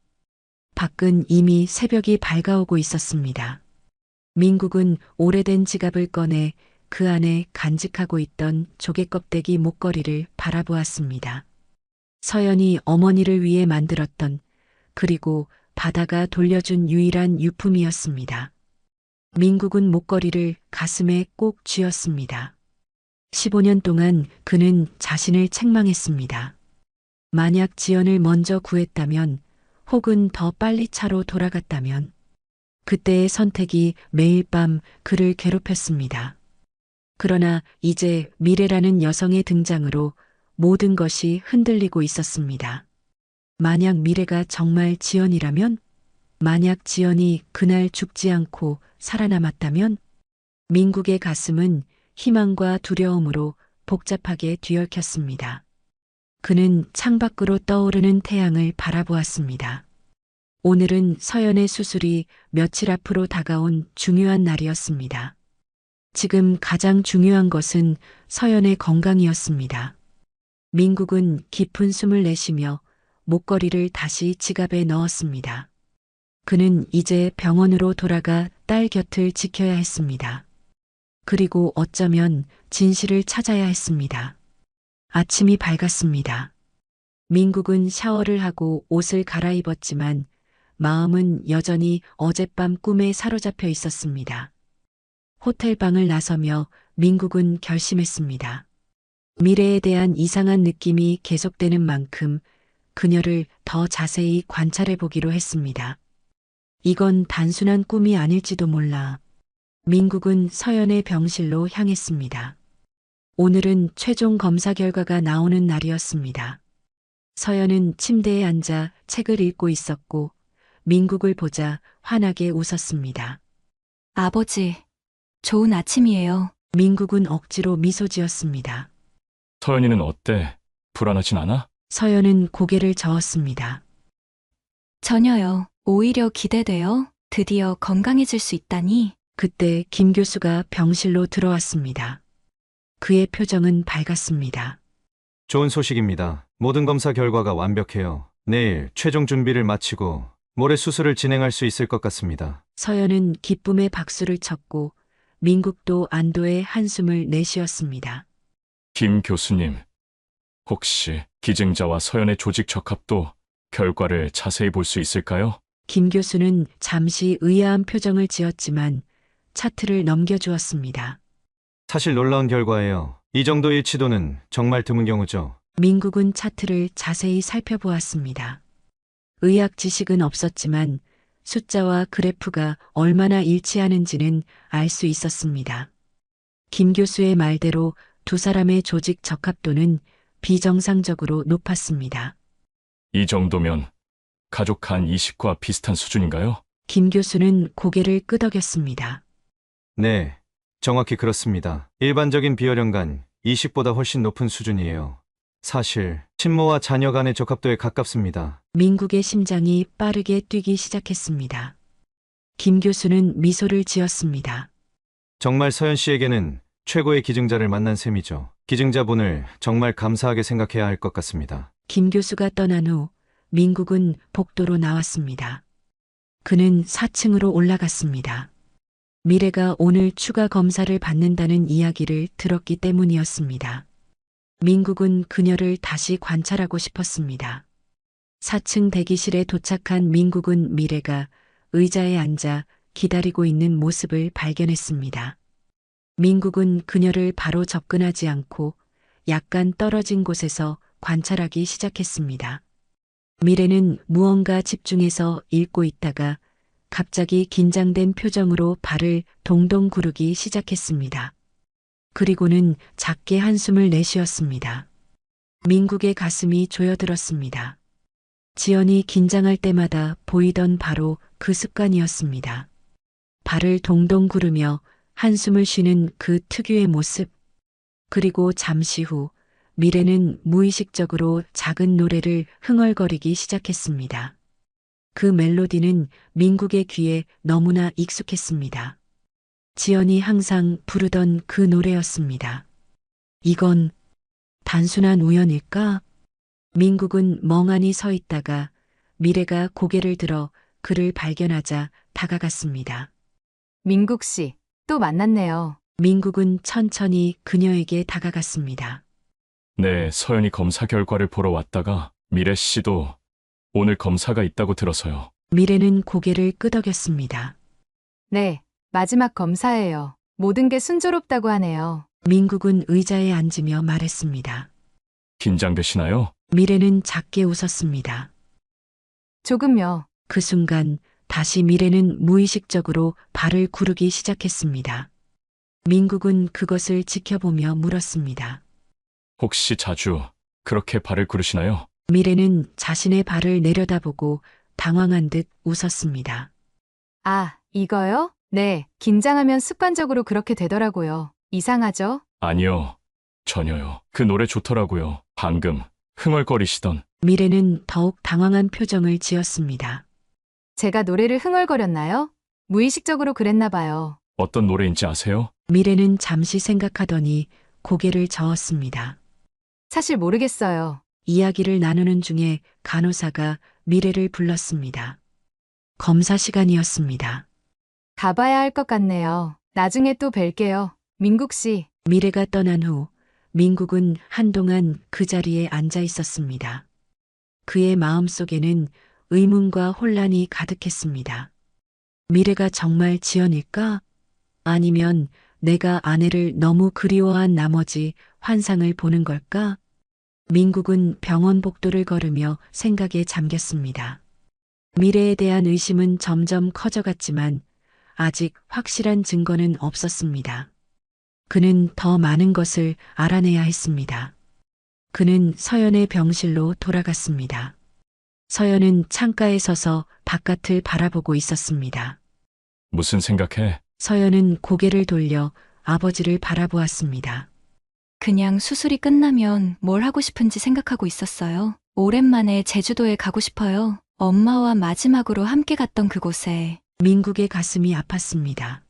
밖은 이미 새벽이 밝아오고 있었습니다. 민국은 오래된 지갑을 꺼내 그 안에 간직하고 있던 조개껍데기 목걸이를 바라보았습니다. 서연이 어머니를 위해 만들었던 그리고 바다가 돌려준 유일한 유품이었습니다. 민국은 목걸이를 가슴에 꼭 쥐었습니다. 15년 동안 그는 자신을 책망했습니다. 만약 지연을 먼저 구했다면 혹은 더 빨리 차로 돌아갔다면 그때의 선택이 매일 밤 그를 괴롭혔습니다. 그러나 이제 미래라는 여성의 등장으로 모든 것이 흔들리고 있었습니다. 만약 미래가 정말 지연이라면? 만약 지연이 그날 죽지 않고 살아남았다면? 민국의 가슴은 희망과 두려움으로 복잡하게 뒤얽혔습니다. 그는 창밖으로 떠오르는 태양을 바라보았습니다. 오늘은 서연의 수술이 며칠 앞으로 다가온 중요한 날이었습니다. 지금 가장 중요한 것은 서연의 건강이었습니다. 민국은 깊은 숨을 내쉬며 목걸이를 다시 지갑에 넣었습니다. 그는 이제 병원으로 돌아가 딸 곁을 지켜야 했습니다. 그리고 어쩌면 진실을 찾아야 했습니다. 아침이 밝았습니다. 민국은 샤워를 하고 옷을 갈아입었지만 마음은 여전히 어젯밤 꿈에 사로잡혀 있었습니다. 호텔 방을 나서며 민국은 결심했습니다. 미래에 대한 이상한 느낌이 계속되는 만큼 그녀를 더 자세히 관찰해 보기로 했습니다. 이건 단순한 꿈이 아닐지도 몰라. 민국은 서연의 병실로 향했습니다. 오늘은 최종 검사 결과가 나오는 날이었습니다. 서연은 침대에 앉아 책을 읽고 있었고 민국을 보자 환하게 웃었습니다. 아버지, 좋은 아침이에요. 민국은 억지로 미소 지었습니다. 서연이는 어때? 불안하진 않아? 서연은 고개를 저었습니다. 전혀요. 오히려 기대돼요. 드디어 건강해질 수 있다니. 그때 김 교수가 병실로 들어왔습니다. 그의 표정은 밝았습니다. 좋은 소식입니다. 모든 검사 결과가 완벽해요. 내일 최종 준비를 마치고 모레 수술을 진행할 수 있을 것 같습니다. 서연은 기쁨의 박수를 쳤고 민국도 안도의 한숨을 내쉬었습니다. 김 교수님, 혹시 기증자와 서연의 조직 적합도 결과를 자세히 볼 수 있을까요? 김 교수는 잠시 의아한 표정을 지었지만 차트를 넘겨주었습니다. 사실 놀라운 결과예요. 이 정도 일치도는 정말 드문 경우죠. 민국은 차트를 자세히 살펴보았습니다. 의학 지식은 없었지만 숫자와 그래프가 얼마나 일치하는지는 알 수 있었습니다. 김 교수의 말대로 두 사람의 조직 적합도는 비정상적으로 높았습니다. 이 정도면 가족 간 이식과 비슷한 수준인가요? 김 교수는 고개를 끄덕였습니다. 네, 정확히 그렇습니다. 일반적인 비혈연 간 이식보다 훨씬 높은 수준이에요. 사실 친모와 자녀 간의 적합도에 가깝습니다. 민국의 심장이 빠르게 뛰기 시작했습니다. 김 교수는 미소를 지었습니다. 정말 서연 씨에게는 최고의 기증자를 만난 셈이죠. 기증자분을 정말 감사하게 생각해야 할 것 같습니다. 김 교수가 떠난 후 민국은 복도로 나왔습니다. 그는 4층으로 올라갔습니다. 미래가 오늘 추가 검사를 받는다는 이야기를 들었기 때문이었습니다. 민국은 그녀를 다시 관찰하고 싶었습니다. 4층 대기실에 도착한 민국은 미래가 의자에 앉아 기다리고 있는 모습을 발견했습니다. 민국은 그녀를 바로 접근하지 않고 약간 떨어진 곳에서 관찰하기 시작했습니다. 미래는 무언가 집중해서 읽고 있다가 갑자기 긴장된 표정으로 발을 동동 구르기 시작했습니다. 그리고는 작게 한숨을 내쉬었습니다. 민국의 가슴이 조여들었습니다. 지연이 긴장할 때마다 보이던 바로 그 습관이었습니다. 발을 동동 구르며 한숨을 쉬는 그 특유의 모습. 그리고 잠시 후 미래는 무의식적으로 작은 노래를 흥얼거리기 시작했습니다. 그 멜로디는 민국의 귀에 너무나 익숙했습니다. 지연이 항상 부르던 그 노래였습니다. 이건 단순한 우연일까? 민국은 멍하니 서 있다가 미래가 고개를 들어 그를 발견하자 다가갔습니다. 민국 씨, 또 만났네요. 민국은 천천히 그녀에게 다가갔습니다. 네, 서연이 검사 결과를 보러 왔다가 미래 씨도 오늘 검사가 있다고 들어서요. 미래는 고개를 끄덕였습니다. 네, 마지막 검사예요. 모든 게 순조롭다고 하네요. 민국은 의자에 앉으며 말했습니다. 긴장되시나요? 미래는 작게 웃었습니다. 조금요. 그 순간 다시 미래는 무의식적으로 발을 구르기 시작했습니다. 민국은 그것을 지켜보며 물었습니다. 혹시 자주 그렇게 발을 구르시나요? 미래는 자신의 발을 내려다보고 당황한 듯 웃었습니다. 아, 이거요? 네, 긴장하면 습관적으로 그렇게 되더라고요. 이상하죠? 아니요, 전혀요. 그 노래 좋더라고요. 방금 흥얼거리시던. 미래는 더욱 당황한 표정을 지었습니다. 제가 노래를 흥얼거렸나요? 무의식적으로 그랬나 봐요. 어떤 노래인지 아세요? 미래는 잠시 생각하더니 고개를 저었습니다. 사실 모르겠어요. 이야기를 나누는 중에 간호사가 미래를 불렀습니다. 검사 시간이었습니다. 가봐야 할 것 같네요. 나중에 또 뵐게요. 민국 씨. 미래가 떠난 후 민국은 한동안 그 자리에 앉아 있었습니다. 그의 마음속에는 의문과 혼란이 가득했습니다. 미래가 정말 지연일까? 아니면 내가 아내를 너무 그리워한 나머지 환상을 보는 걸까? 민국은 병원 복도를 걸으며 생각에 잠겼습니다. 미래에 대한 의심은 점점 커져갔지만 아직 확실한 증거는 없었습니다. 그는 더 많은 것을 알아내야 했습니다. 그는 서연의 병실로 돌아갔습니다. 서연은 창가에 서서 바깥을 바라보고 있었습니다. 무슨 생각해? 서연은 고개를 돌려 아버지를 바라보았습니다. 그냥 수술이 끝나면 뭘 하고 싶은지 생각하고 있었어요. 오랜만에 제주도에 가고 싶어요. 엄마와 마지막으로 함께 갔던 그곳에. 민국의 가슴이 아팠습니다.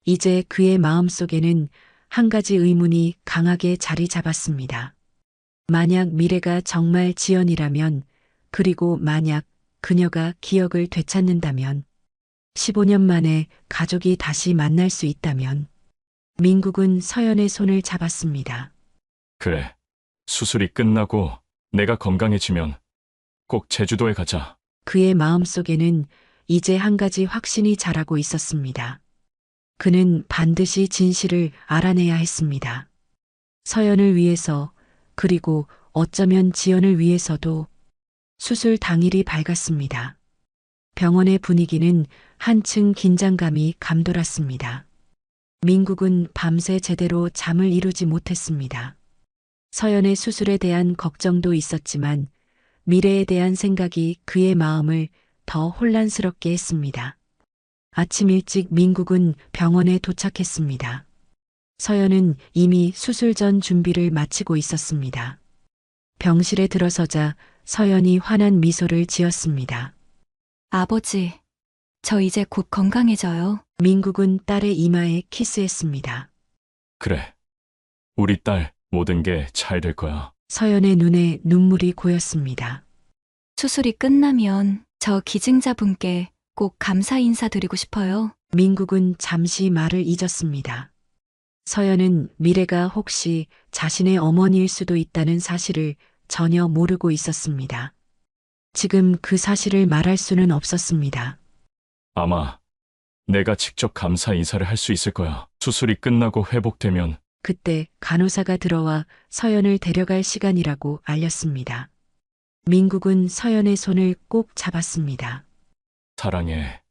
이제 그의 마음속에는 한 가지 의문이 강하게 자리 잡았습니다. 만약 미래가 정말 지연이라면, 그리고 만약 그녀가 기억을 되찾는다면, 15년 만에 가족이 다시 만날 수 있다면, 민국은 서연의 손을 잡았습니다. 그래. 수술이 끝나고 내가 건강해지면 꼭 제주도에 가자. 그의 마음속에는 이제 한 가지 확신이 자라고 있었습니다. 그는 반드시 진실을 알아내야 했습니다. 서연을 위해서, 그리고 어쩌면 지연을 위해서도. 수술 당일이 밝았습니다. 병원의 분위기는 한층 긴장감이 감돌았습니다. 민국은 밤새 제대로 잠을 이루지 못했습니다. 서연의 수술에 대한 걱정도 있었지만 미래에 대한 생각이 그의 마음을 더 혼란스럽게 했습니다. 아침 일찍 민국은 병원에 도착했습니다. 서연은 이미 수술 전 준비를 마치고 있었습니다. 병실에 들어서자 서연이 환한 미소를 지었습니다. 아버지, 저 이제 곧 건강해져요. 민국은 딸의 이마에 키스했습니다. 그래. 우리 딸 모든 게 잘 될 거야. 서연의 눈에 눈물이 고였습니다. 수술이 끝나면 저 기증자분께 꼭 감사 인사 드리고 싶어요. 민국은 잠시 말을 잊었습니다. 서연은 미래가 혹시 자신의 어머니일 수도 있다는 사실을 전혀 모르고 있었습니다. 지금 그 사실을 말할 수는 없었습니다. 아마 내가 직접 감사 인사를 할 수 있을 거야. 수술이 끝나고 회복되면 그때 간호사가 들어와 서연을 데려갈 시간이라고 알렸습니다. 민국은 서연의 손을 꼭 잡았습니다. 사랑해.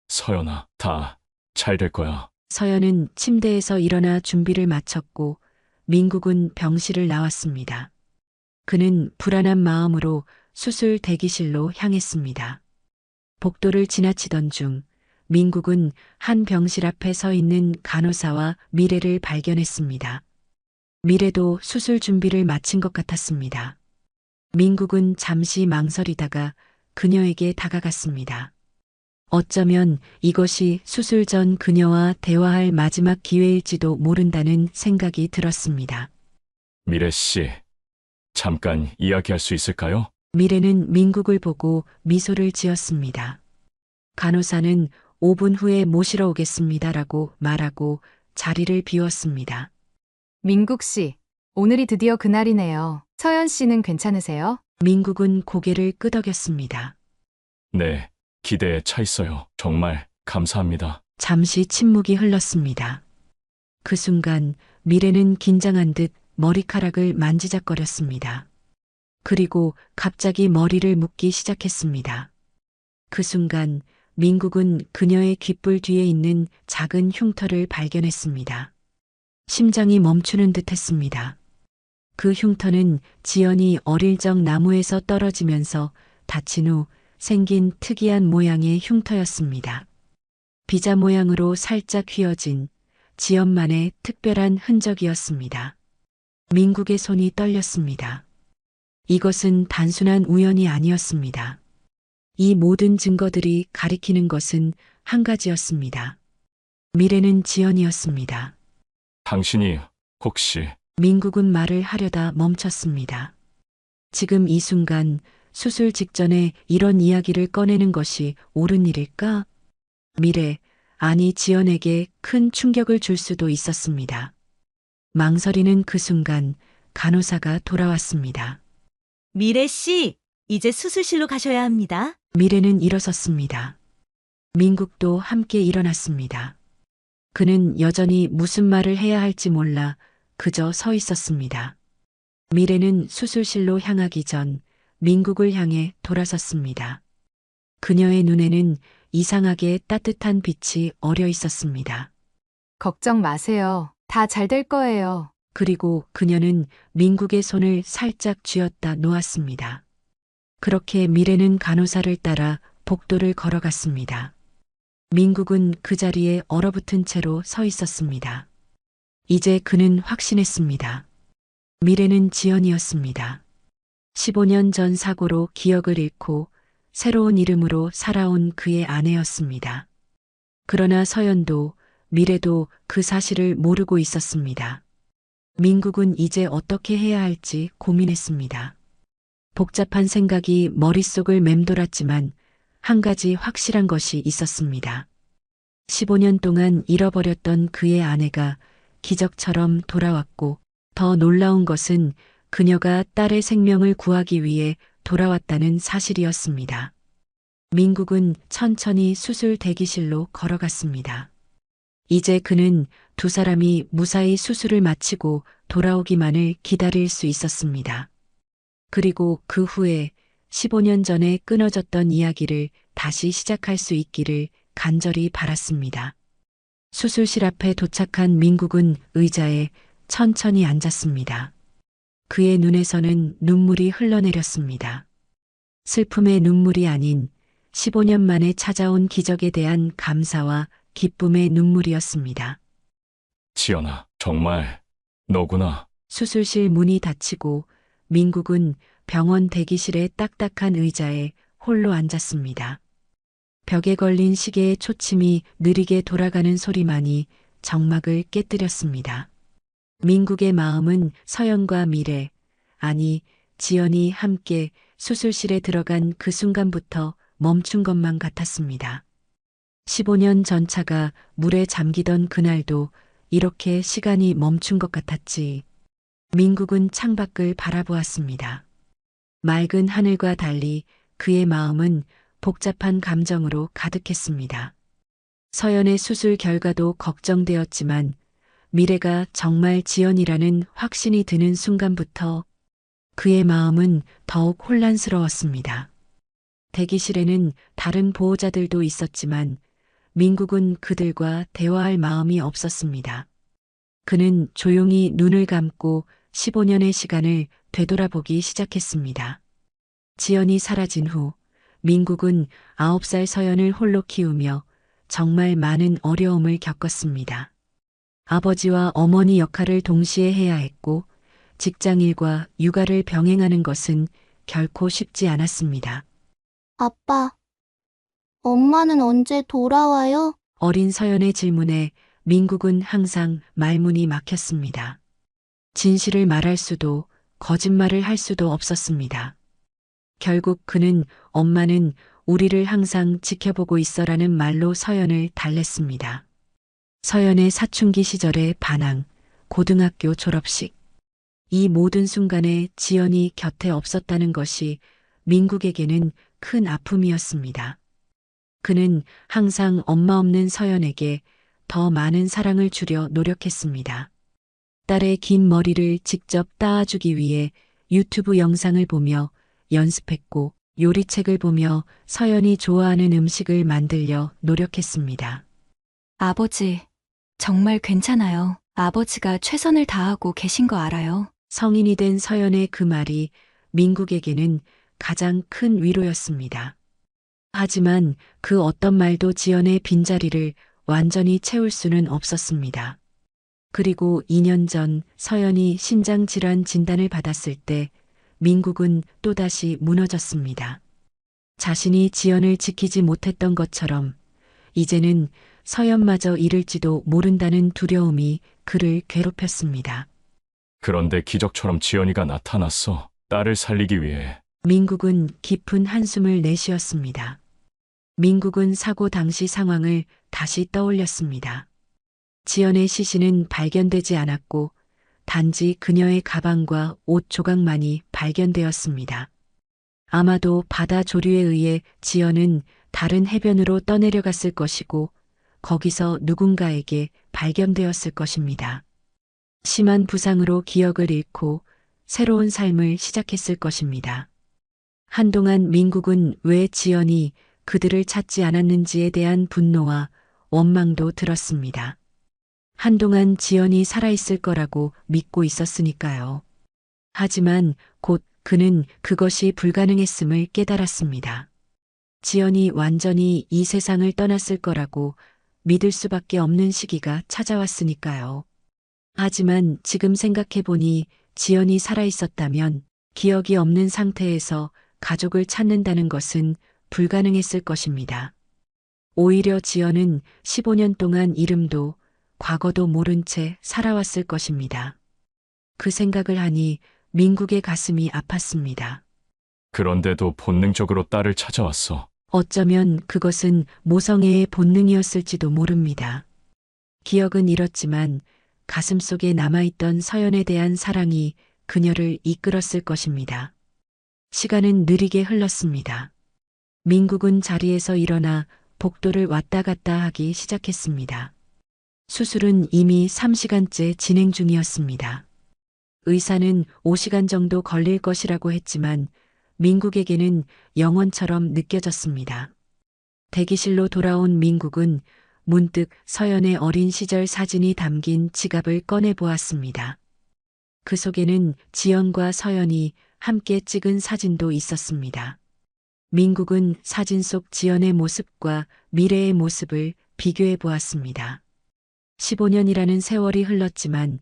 서연아, 다 잘 될 거야. 서연은 침대에서 일어나 준비를 마쳤고 민국은 병실을 나왔습니다. 그는 불안한 마음으로 수술 대기실로 향했습니다. 복도를 지나치던 중 민국은 한 병실 앞에 서 있는 간호사와 미래를 발견했습니다. 미래도 수술 준비를 마친 것 같았습니다. 민국은 잠시 망설이다가 그녀에게 다가갔습니다. 어쩌면 이것이 수술 전 그녀와 대화할 마지막 기회일지도 모른다는 생각이 들었습니다. 미래 씨, 잠깐 이야기할 수 있을까요? 미래는 민국을 보고 미소를 지었습니다. 간호사는 5분 후에 모시러 오겠습니다라고 말하고 자리를 비웠습니다. 민국 씨, 오늘이 드디어 그날이네요. 서연 씨는 괜찮으세요? 민국은 고개를 끄덕였습니다. 네, 기대에 차 있어요. 정말 감사합니다. 잠시 침묵이 흘렀습니다. 그 순간 미래는 긴장한 듯 머리카락을 만지작거렸습니다. 그리고 갑자기 머리를 묶기 시작했습니다. 그 순간 민국은 그녀의 귓불 뒤에 있는 작은 흉터를 발견했습니다. 심장이 멈추는 듯 했습니다. 그 흉터는 지연이 어릴 적 나무에서 떨어지면서 다친 후 생긴 특이한 모양의 흉터였습니다. 비자 모양으로 살짝 휘어진 지연만의 특별한 흔적이었습니다. 민국의 손이 떨렸습니다. 이것은 단순한 우연이 아니었습니다. 이 모든 증거들이 가리키는 것은 한 가지였습니다. 미래는 지연이었습니다. 당신이 혹시 민국은 말을 하려다 멈췄습니다. 지금 이 순간 수술 직전에 이런 이야기를 꺼내는 것이 옳은 일일까? 미래, 아니 지연에게 큰 충격을 줄 수도 있었습니다. 망설이는 그 순간 간호사가 돌아왔습니다. 미래 씨, 이제 수술실로 가셔야 합니다. 미래는 일어섰습니다. 민국도 함께 일어났습니다. 그는 여전히 무슨 말을 해야 할지 몰라 그저 서 있었습니다. 미래는 수술실로 향하기 전 민국을 향해 돌아섰습니다. 그녀의 눈에는 이상하게 따뜻한 빛이 어려 있었습니다. 걱정 마세요. 다 잘 될 거예요. 그리고 그녀는 민국의 손을 살짝 쥐었다 놓았습니다. 그렇게 미래는 간호사를 따라 복도를 걸어갔습니다. 민국은 그 자리에 얼어붙은 채로 서 있었습니다. 이제 그는 확신했습니다. 미래는 지연이었습니다. 15년 전 사고로 기억을 잃고 새로운 이름으로 살아온 그의 아내였습니다. 그러나 서연도 미래도 그 사실을 모르고 있었습니다. 민국은 이제 어떻게 해야 할지 고민했습니다. 복잡한 생각이 머릿속을 맴돌았지만 한 가지 확실한 것이 있었습니다. 15년 동안 잃어버렸던 그의 아내가 기적처럼 돌아왔고 더 놀라운 것은 그녀가 딸의 생명을 구하기 위해 돌아왔다는 사실이었습니다. 민국은 천천히 수술 대기실로 걸어갔습니다. 이제 그는 두 사람이 무사히 수술을 마치고 돌아오기만을 기다릴 수 있었습니다. 그리고 그 후에 15년 전에 끊어졌던 이야기를 다시 시작할 수 있기를 간절히 바랐습니다. 수술실 앞에 도착한 민국은 의자에 천천히 앉았습니다. 그의 눈에서는 눈물이 흘러내렸습니다. 슬픔의 눈물이 아닌 15년 만에 찾아온 기적에 대한 감사와 기쁨의 눈물이었습니다. 지연아, 정말 너구나. 수술실 문이 닫히고 민국은 병원 대기실의 딱딱한 의자에 홀로 앉았습니다. 벽에 걸린 시계의 초침이 느리게 돌아가는 소리만이 정막을 깨뜨렸습니다. 민국의 마음은 서연과 미래, 아니 지연이 함께 수술실에 들어간 그 순간부터 멈춘 것만 같았습니다. 15년 전 차가 물에 잠기던 그날도 이렇게 시간이 멈춘 것 같았지. 민국은 창밖을 바라보았습니다. 맑은 하늘과 달리 그의 마음은 복잡한 감정으로 가득했습니다. 서연의 수술 결과도 걱정되었지만 미래가 정말 지연이라는 확신이 드는 순간부터 그의 마음은 더욱 혼란스러웠습니다. 대기실에는 다른 보호자들도 있었지만 민국은 그들과 대화할 마음이 없었습니다. 그는 조용히 눈을 감고 15년의 시간을 되돌아보기 시작했습니다. 지연이 사라진 후 민국은 9살 서연을 홀로 키우며 정말 많은 어려움을 겪었습니다. 아버지와 어머니 역할을 동시에 해야 했고 직장일과 육아를 병행하는 것은 결코 쉽지 않았습니다. 아빠, 엄마는 언제 돌아와요? 어린 서연의 질문에 민국은 항상 말문이 막혔습니다. 진실을 말할 수도 거짓말을 할 수도 없었습니다. 결국 그는 엄마는 우리를 항상 지켜보고 있어라는 말로 서연을 달랬습니다. 서연의 사춘기 시절의 반항, 고등학교 졸업식. 이 모든 순간에 지연이 곁에 없었다는 것이 민국에게는 큰 아픔이었습니다. 그는 항상 엄마 없는 서연에게 더 많은 사랑을 주려 노력했습니다. 딸의 긴 머리를 직접 따아주기 위해 유튜브 영상을 보며 연습했고 요리책을 보며 서연이 좋아하는 음식을 만들려 노력했습니다. 아버지, 정말 괜찮아요. 아버지가 최선을 다하고 계신 거 알아요. 성인이 된 서연의 그 말이 민국에게는 가장 큰 위로였습니다. 하지만 그 어떤 말도 지연의 빈자리를 완전히 채울 수는 없었습니다. 그리고 2년 전 서연이 신장질환 진단을 받았을 때 민국은 또다시 무너졌습니다. 자신이 지연을 지키지 못했던 것처럼 이제는 서연마저 잃을지도 모른다는 두려움이 그를 괴롭혔습니다. 그런데 기적처럼 지연이가 나타났어. 딸을 살리기 위해. 민국은 깊은 한숨을 내쉬었습니다. 민국은 사고 당시 상황을 다시 떠올렸습니다. 지연의 시신은 발견되지 않았고 단지 그녀의 가방과 옷 조각만이 발견되었습니다. 아마도 바다 조류에 의해 지연은 다른 해변으로 떠내려갔을 것이고 거기서 누군가에게 발견되었을 것입니다. 심한 부상으로 기억을 잃고 새로운 삶을 시작했을 것입니다. 한동안 민국은 왜 지연이 그들을 찾지 않았는지에 대한 분노와 원망도 들었습니다. 한동안 지연이 살아있을 거라고 믿고 있었으니까요. 하지만 곧 그는 그것이 불가능했음을 깨달았습니다. 지연이 완전히 이 세상을 떠났을 거라고 믿을 수밖에 없는 시기가 찾아왔으니까요. 하지만 지금 생각해보니 지연이 살아있었다면 기억이 없는 상태에서 가족을 찾는다는 것은 불가능했을 것입니다. 오히려 지연은 15년 동안 이름도 과거도 모른 채 살아왔을 것입니다. 그 생각을 하니 민국의 가슴이 아팠습니다. 그런데도 본능적으로 딸을 찾아왔어. 어쩌면 그것은 모성애의 본능이었을지도 모릅니다. 기억은 잃었지만 가슴속에 남아있던 서연에 대한 사랑이 그녀를 이끌었을 것입니다. 시간은 느리게 흘렀습니다. 민국은 자리에서 일어나 복도를 왔다 갔다 하기 시작했습니다. 수술은 이미 3시간째 진행 중이었습니다. 의사는 5시간 정도 걸릴 것이라고 했지만 민국에게는 영원처럼 느껴졌습니다. 대기실로 돌아온 민국은 문득 서연의 어린 시절 사진이 담긴 지갑을 꺼내 보았습니다. 그 속에는 지연과 서연이 함께 찍은 사진도 있었습니다. 민국은 사진 속 지연의 모습과 미래의 모습을 비교해 보았습니다. 15년이라는 세월이 흘렀지만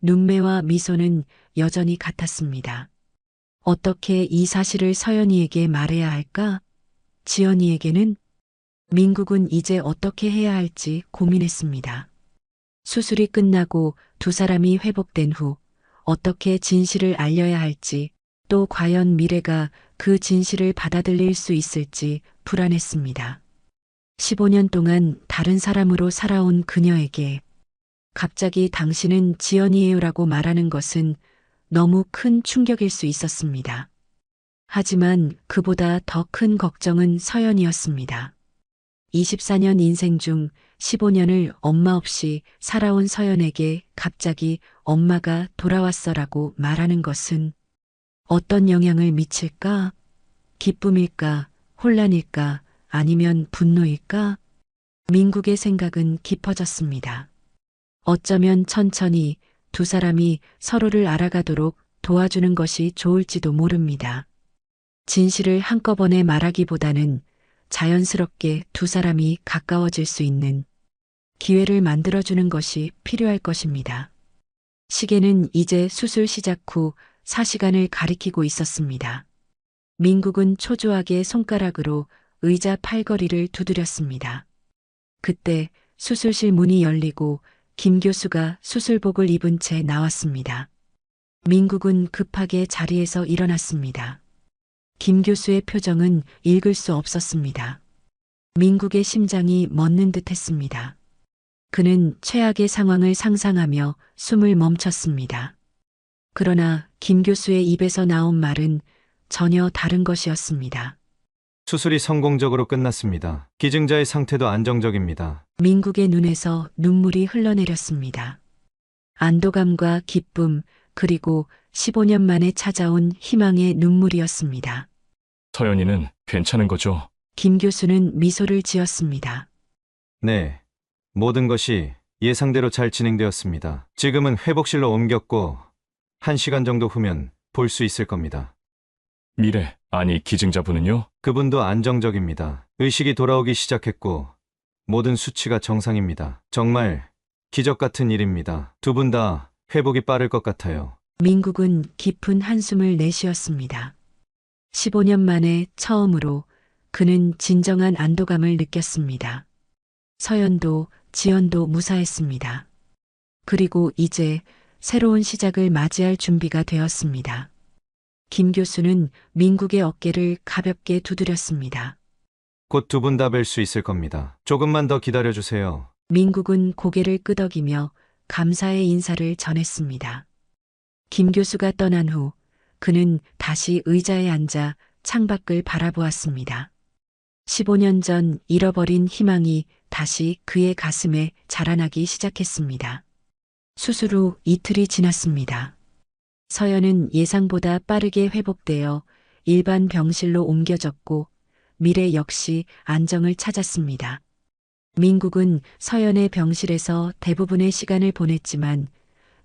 눈매와 미소는 여전히 같았습니다. 어떻게 이 사실을 서연이에게 말해야 할까? 지연이에게는? 민국은 이제 어떻게 해야 할지 고민했습니다. 수술이 끝나고 두 사람이 회복된 후 어떻게 진실을 알려야 할지, 또 과연 미래가 그 진실을 받아들일 수 있을지 불안했습니다. 15년 동안 다른 사람으로 살아온 그녀에게 갑자기 당신은 지연이에요라고 말하는 것은 너무 큰 충격일 수 있었습니다. 하지만 그보다 더 큰 걱정은 서연이었습니다. 24년 인생 중 15년을 엄마 없이 살아온 서연에게 갑자기 엄마가 돌아왔어라고 말하는 것은 어떤 영향을 미칠까? 기쁨일까? 혼란일까? 아니면 분노일까? 민국의 생각은 깊어졌습니다. 어쩌면 천천히 두 사람이 서로를 알아가도록 도와주는 것이 좋을지도 모릅니다. 진실을 한꺼번에 말하기보다는 자연스럽게 두 사람이 가까워질 수 있는 기회를 만들어주는 것이 필요할 것입니다. 시계는 이제 수술 시작 후 4시간을 가리키고 있었습니다. 민국은 초조하게 손가락으로 의자 팔걸이를 두드렸습니다. 그때 수술실 문이 열리고 김 교수가 수술복을 입은 채 나왔습니다. 민국은 급하게 자리에서 일어났습니다. 김 교수의 표정은 읽을 수 없었습니다. 민국의 심장이 멎는 듯 했습니다. 그는 최악의 상황을 상상하며 숨을 멈췄습니다. 그러나 김 교수의 입에서 나온 말은 전혀 다른 것이었습니다. 수술이 성공적으로 끝났습니다. 기증자의 상태도 안정적입니다. 민국의 눈에서 눈물이 흘러내렸습니다. 안도감과 기쁨, 그리고 15년 만에 찾아온 희망의 눈물이었습니다. 서연이는 괜찮은 거죠? 김 교수는 미소를 지었습니다. 네. 모든 것이 예상대로 잘 진행되었습니다. 지금은 회복실로 옮겼고 1시간 정도 후면 볼 수 있을 겁니다. 미래, 아니 기증자분은요? 그분도 안정적입니다. 의식이 돌아오기 시작했고 모든 수치가 정상입니다. 정말 기적 같은 일입니다. 두 분 다 회복이 빠를 것 같아요. 민국은 깊은 한숨을 내쉬었습니다. 15년 만에 처음으로 그는 진정한 안도감을 느꼈습니다. 서연도 지연도 무사했습니다. 그리고 이제 새로운 시작을 맞이할 준비가 되었습니다. 김 교수는 민국의 어깨를 가볍게 두드렸습니다. 곧 두 분 다 뵐 수 있을 겁니다. 조금만 더 기다려주세요. 민국은 고개를 끄덕이며 감사의 인사를 전했습니다. 김 교수가 떠난 후 그는 다시 의자에 앉아 창밖을 바라보았습니다. 15년 전 잃어버린 희망이 다시 그의 가슴에 자라나기 시작했습니다. 수술 후 이틀이 지났습니다. 서연은 예상보다 빠르게 회복되어 일반 병실로 옮겨졌고 미래 역시 안정을 찾았습니다. 민국은 서연의 병실에서 대부분의 시간을 보냈지만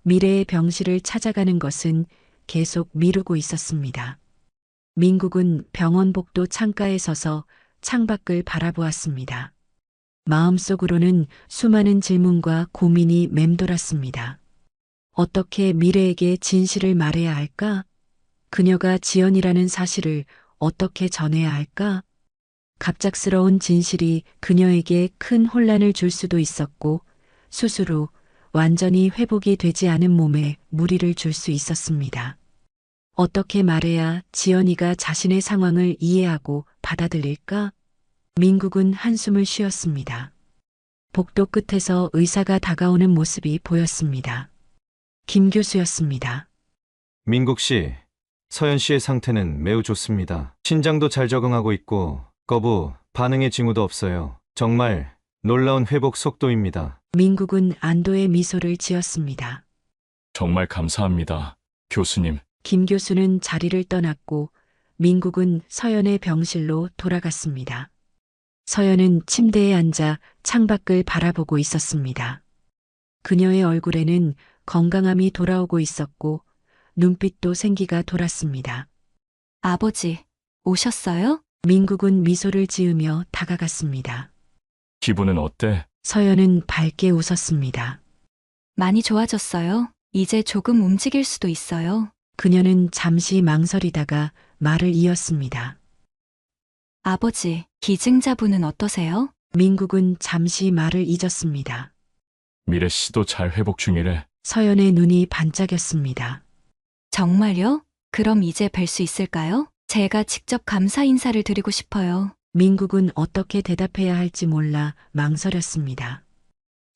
미래의 병실을 찾아가는 것은 계속 미루고 있었습니다. 민국은 병원 복도 창가에 서서 창밖을 바라보았습니다. 마음속으로는 수많은 질문과 고민이 맴돌았습니다. 어떻게 미래에게 진실을 말해야 할까? 그녀가 지연이라는 사실을 어떻게 전해야 할까? 갑작스러운 진실이 그녀에게 큰 혼란을 줄 수도 있었고 수술 후 완전히 회복이 되지 않은 몸에 무리를 줄 수 있었습니다. 어떻게 말해야 지연이가 자신의 상황을 이해하고 받아들일까? 민국은 한숨을 쉬었습니다. 복도 끝에서 의사가 다가오는 모습이 보였습니다. 김 교수였습니다. 민국 씨, 서연 씨의 상태는 매우 좋습니다. 신장도 잘 적응하고 있고 거부, 반응의 징후도 없어요. 정말 놀라운 회복 속도입니다. 민국은 안도의 미소를 지었습니다. 정말 감사합니다, 교수님. 김 교수는 자리를 떠났고 민국은 서연의 병실로 돌아갔습니다. 서연은 침대에 앉아 창밖을 바라보고 있었습니다. 그녀의 얼굴에는 건강함이 돌아오고 있었고 눈빛도 생기가 돌았습니다. 아버지, 오셨어요? 민국은 미소를 지으며 다가갔습니다. 기분은 어때? 서연은 밝게 웃었습니다. 많이 좋아졌어요. 이제 조금 움직일 수도 있어요. 그녀는 잠시 망설이다가 말을 이었습니다. 아버지, 기증자분은 어떠세요? 민국은 잠시 말을 잊었습니다. 미래 씨도 잘 회복 중이래. 서연의 눈이 반짝였습니다. 정말요? 그럼 이제 뵐 수 있을까요? 제가 직접 감사 인사를 드리고 싶어요. 민국은 어떻게 대답해야 할지 몰라 망설였습니다.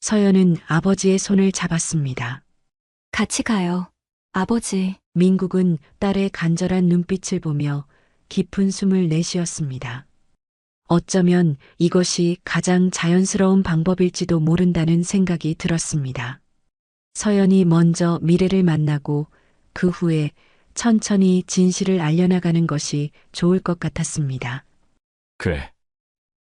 서연은 아버지의 손을 잡았습니다. 같이 가요. 아버지, 민국은 딸의 간절한 눈빛을 보며 깊은 숨을 내쉬었습니다. 어쩌면 이것이 가장 자연스러운 방법일지도 모른다는 생각이 들었습니다. 서연이 먼저 미래를 만나고 그 후에 천천히 진실을 알려나가는 것이 좋을 것 같았습니다. 그래.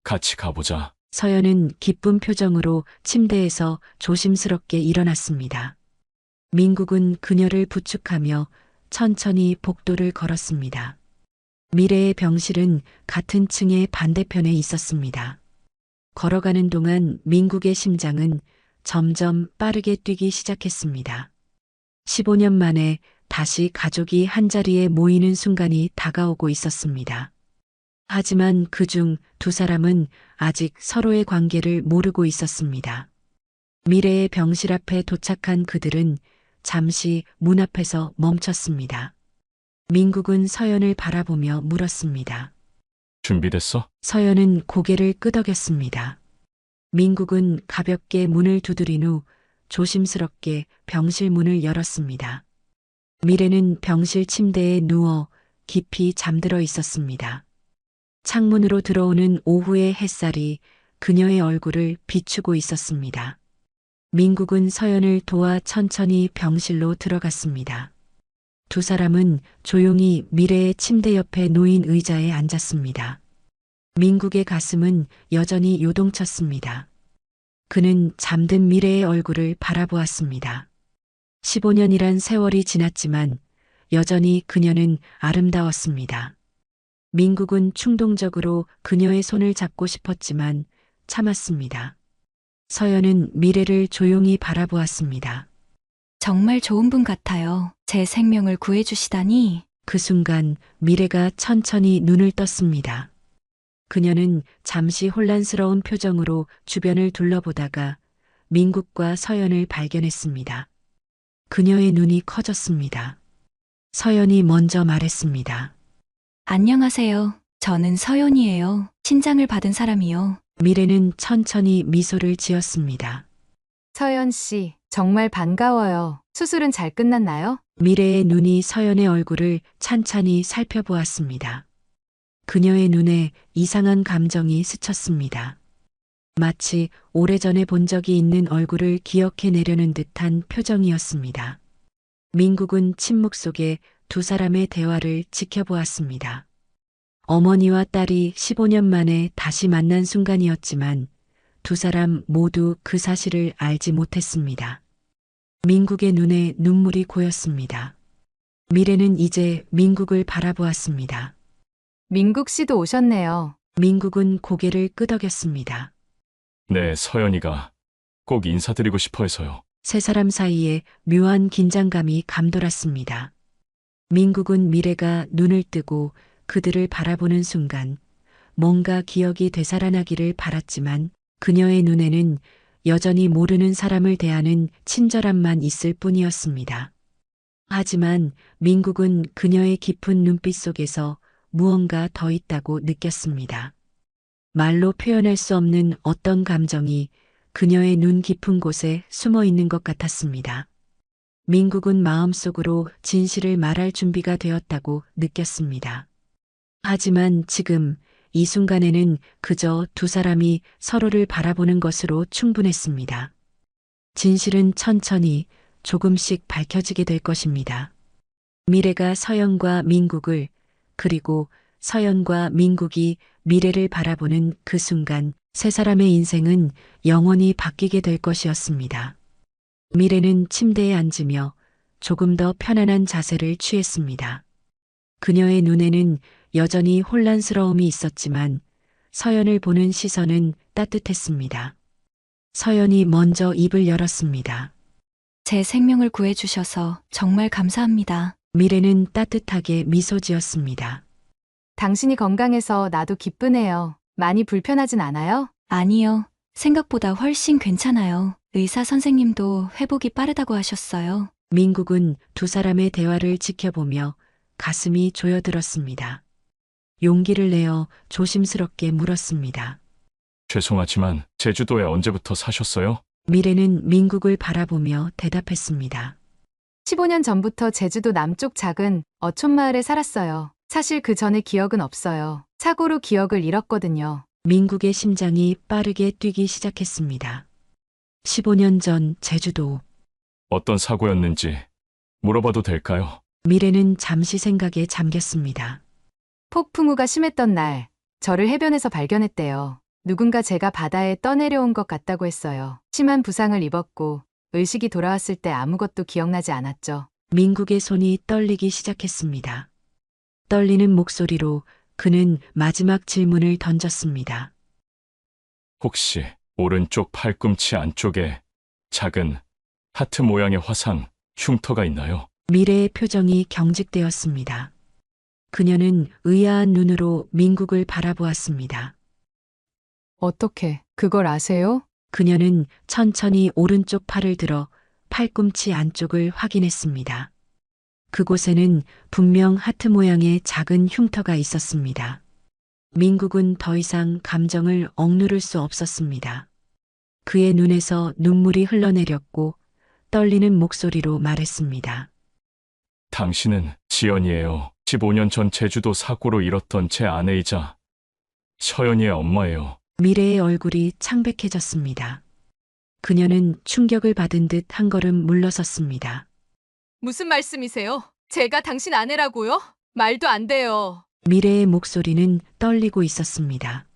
같이 가보자. 서연은 기쁜 표정으로 침대에서 조심스럽게 일어났습니다. 민국은 그녀를 부축하며 천천히 복도를 걸었습니다. 미래의 병실은 같은 층의 반대편에 있었습니다. 걸어가는 동안 민국의 심장은 점점 빠르게 뛰기 시작했습니다. 15년 만에 다시 가족이 한자리에 모이는 순간이 다가오고 있었습니다. 하지만 그중 두 사람은 아직 서로의 관계를 모르고 있었습니다. 미래의 병실 앞에 도착한 그들은 잠시 문 앞에서 멈췄습니다. 민국은 서연을 바라보며 물었습니다. 준비됐어? 서연은 고개를 끄덕였습니다. 민국은 가볍게 문을 두드린 후 조심스럽게 병실 문을 열었습니다. 미래는 병실 침대에 누워 깊이 잠들어 있었습니다. 창문으로 들어오는 오후의 햇살이 그녀의 얼굴을 비추고 있었습니다. 민국은 서연을 도와 천천히 병실로 들어갔습니다. 두 사람은 조용히 미래의 침대 옆에 놓인 의자에 앉았습니다. 민국의 가슴은 여전히 요동쳤습니다. 그는 잠든 미래의 얼굴을 바라보았습니다. 15년이란 세월이 지났지만 여전히 그녀는 아름다웠습니다. 민국은 충동적으로 그녀의 손을 잡고 싶었지만 참았습니다. 서연은 미래를 조용히 바라보았습니다. 정말 좋은 분 같아요. 제 생명을 구해주시다니. 그 순간 미래가 천천히 눈을 떴습니다. 그녀는 잠시 혼란스러운 표정으로 주변을 둘러보다가 민국과 서연을 발견했습니다. 그녀의 눈이 커졌습니다. 서연이 먼저 말했습니다. 안녕하세요. 저는 서연이에요. 신장을 받은 사람이요. 미래는 천천히 미소를 지었습니다. 서연 씨, 정말 반가워요. 수술은 잘 끝났나요? 미래의 눈이 서연의 얼굴을 찬찬히 살펴보았습니다. 그녀의 눈에 이상한 감정이 스쳤습니다. 마치 오래전에 본 적이 있는 얼굴을 기억해내려는 듯한 표정이었습니다. 민국은 침묵 속에 두 사람의 대화를 지켜보았습니다. 어머니와 딸이 15년 만에 다시 만난 순간이었지만 두 사람 모두 그 사실을 알지 못했습니다. 민국의 눈에 눈물이 고였습니다. 미래는 이제 민국을 바라보았습니다. 민국 씨도 오셨네요. 민국은 고개를 끄덕였습니다. 네, 서연이가 꼭 인사드리고 싶어 해서요. 세 사람 사이에 묘한 긴장감이 감돌았습니다. 민국은 미래가 눈을 뜨고 그들을 바라보는 순간 뭔가 기억이 되살아나기를 바랐지만 그녀의 눈에는 여전히 모르는 사람을 대하는 친절함만 있을 뿐이었습니다. 하지만 민국은 그녀의 깊은 눈빛 속에서 무언가 더 있다고 느꼈습니다. 말로 표현할 수 없는 어떤 감정이 그녀의 눈 깊은 곳에 숨어 있는 것 같았습니다. 민국은 마음속으로 진실을 말할 준비가 되었다고 느꼈습니다. 하지만 지금 이 순간에는 그저 두 사람이 서로를 바라보는 것으로 충분했습니다. 진실은 천천히 조금씩 밝혀지게 될 것입니다. 미래가 서연과 민국을 그리고 서연과 민국이 미래를 바라보는 그 순간 세 사람의 인생은 영원히 바뀌게 될 것이었습니다. 미래는 침대에 앉으며 조금 더 편안한 자세를 취했습니다. 그녀의 눈에는 여전히 혼란스러움이 있었지만 서연을 보는 시선은 따뜻했습니다. 서연이 먼저 입을 열었습니다. 제 생명을 구해주셔서 정말 감사합니다. 미래는 따뜻하게 미소 지었습니다. 당신이 건강해서 나도 기쁘네요. 많이 불편하진 않아요? 아니요. 생각보다 훨씬 괜찮아요. 의사 선생님도 회복이 빠르다고 하셨어요. 민국은 두 사람의 대화를 지켜보며 가슴이 조여들었습니다. 용기를 내어 조심스럽게 물었습니다. 죄송하지만 제주도에 언제부터 사셨어요? 미래는 민국을 바라보며 대답했습니다. 15년 전부터 제주도 남쪽 작은 어촌마을에 살았어요. 사실 그 전에 기억은 없어요. 사고로 기억을 잃었거든요. 민국의 심장이 빠르게 뛰기 시작했습니다. 15년 전 제주도. 어떤 사고였는지 물어봐도 될까요? 미래는 잠시 생각에 잠겼습니다. 폭풍우가 심했던 날, 저를 해변에서 발견했대요. 누군가 제가 바다에 떠내려온 것 같다고 했어요. 심한 부상을 입었고 의식이 돌아왔을 때 아무것도 기억나지 않았죠. 민국의 손이 떨리기 시작했습니다. 떨리는 목소리로 그는 마지막 질문을 던졌습니다. 혹시 오른쪽 팔꿈치 안쪽에 작은 하트 모양의 화상, 흉터가 있나요? 미래의 표정이 경직되었습니다. 그녀는 의아한 눈으로 민국을 바라보았습니다. 어떻게 그걸 아세요? 그녀는 천천히 오른쪽 팔을 들어 팔꿈치 안쪽을 확인했습니다. 그곳에는 분명 하트 모양의 작은 흉터가 있었습니다. 민국은 더 이상 감정을 억누를 수 없었습니다. 그의 눈에서 눈물이 흘러내렸고 떨리는 목소리로 말했습니다. 당신은 지연이에요. 15년 전 제주도 사고로 잃었던 제 아내이자 서연이의 엄마예요. 미래의 얼굴이 창백해졌습니다. 그녀는 충격을 받은 듯 한 걸음 물러섰습니다. 무슨 말씀이세요? 제가 당신 아내라고요? 말도 안 돼요. 미래의 목소리는 떨리고 있었습니다.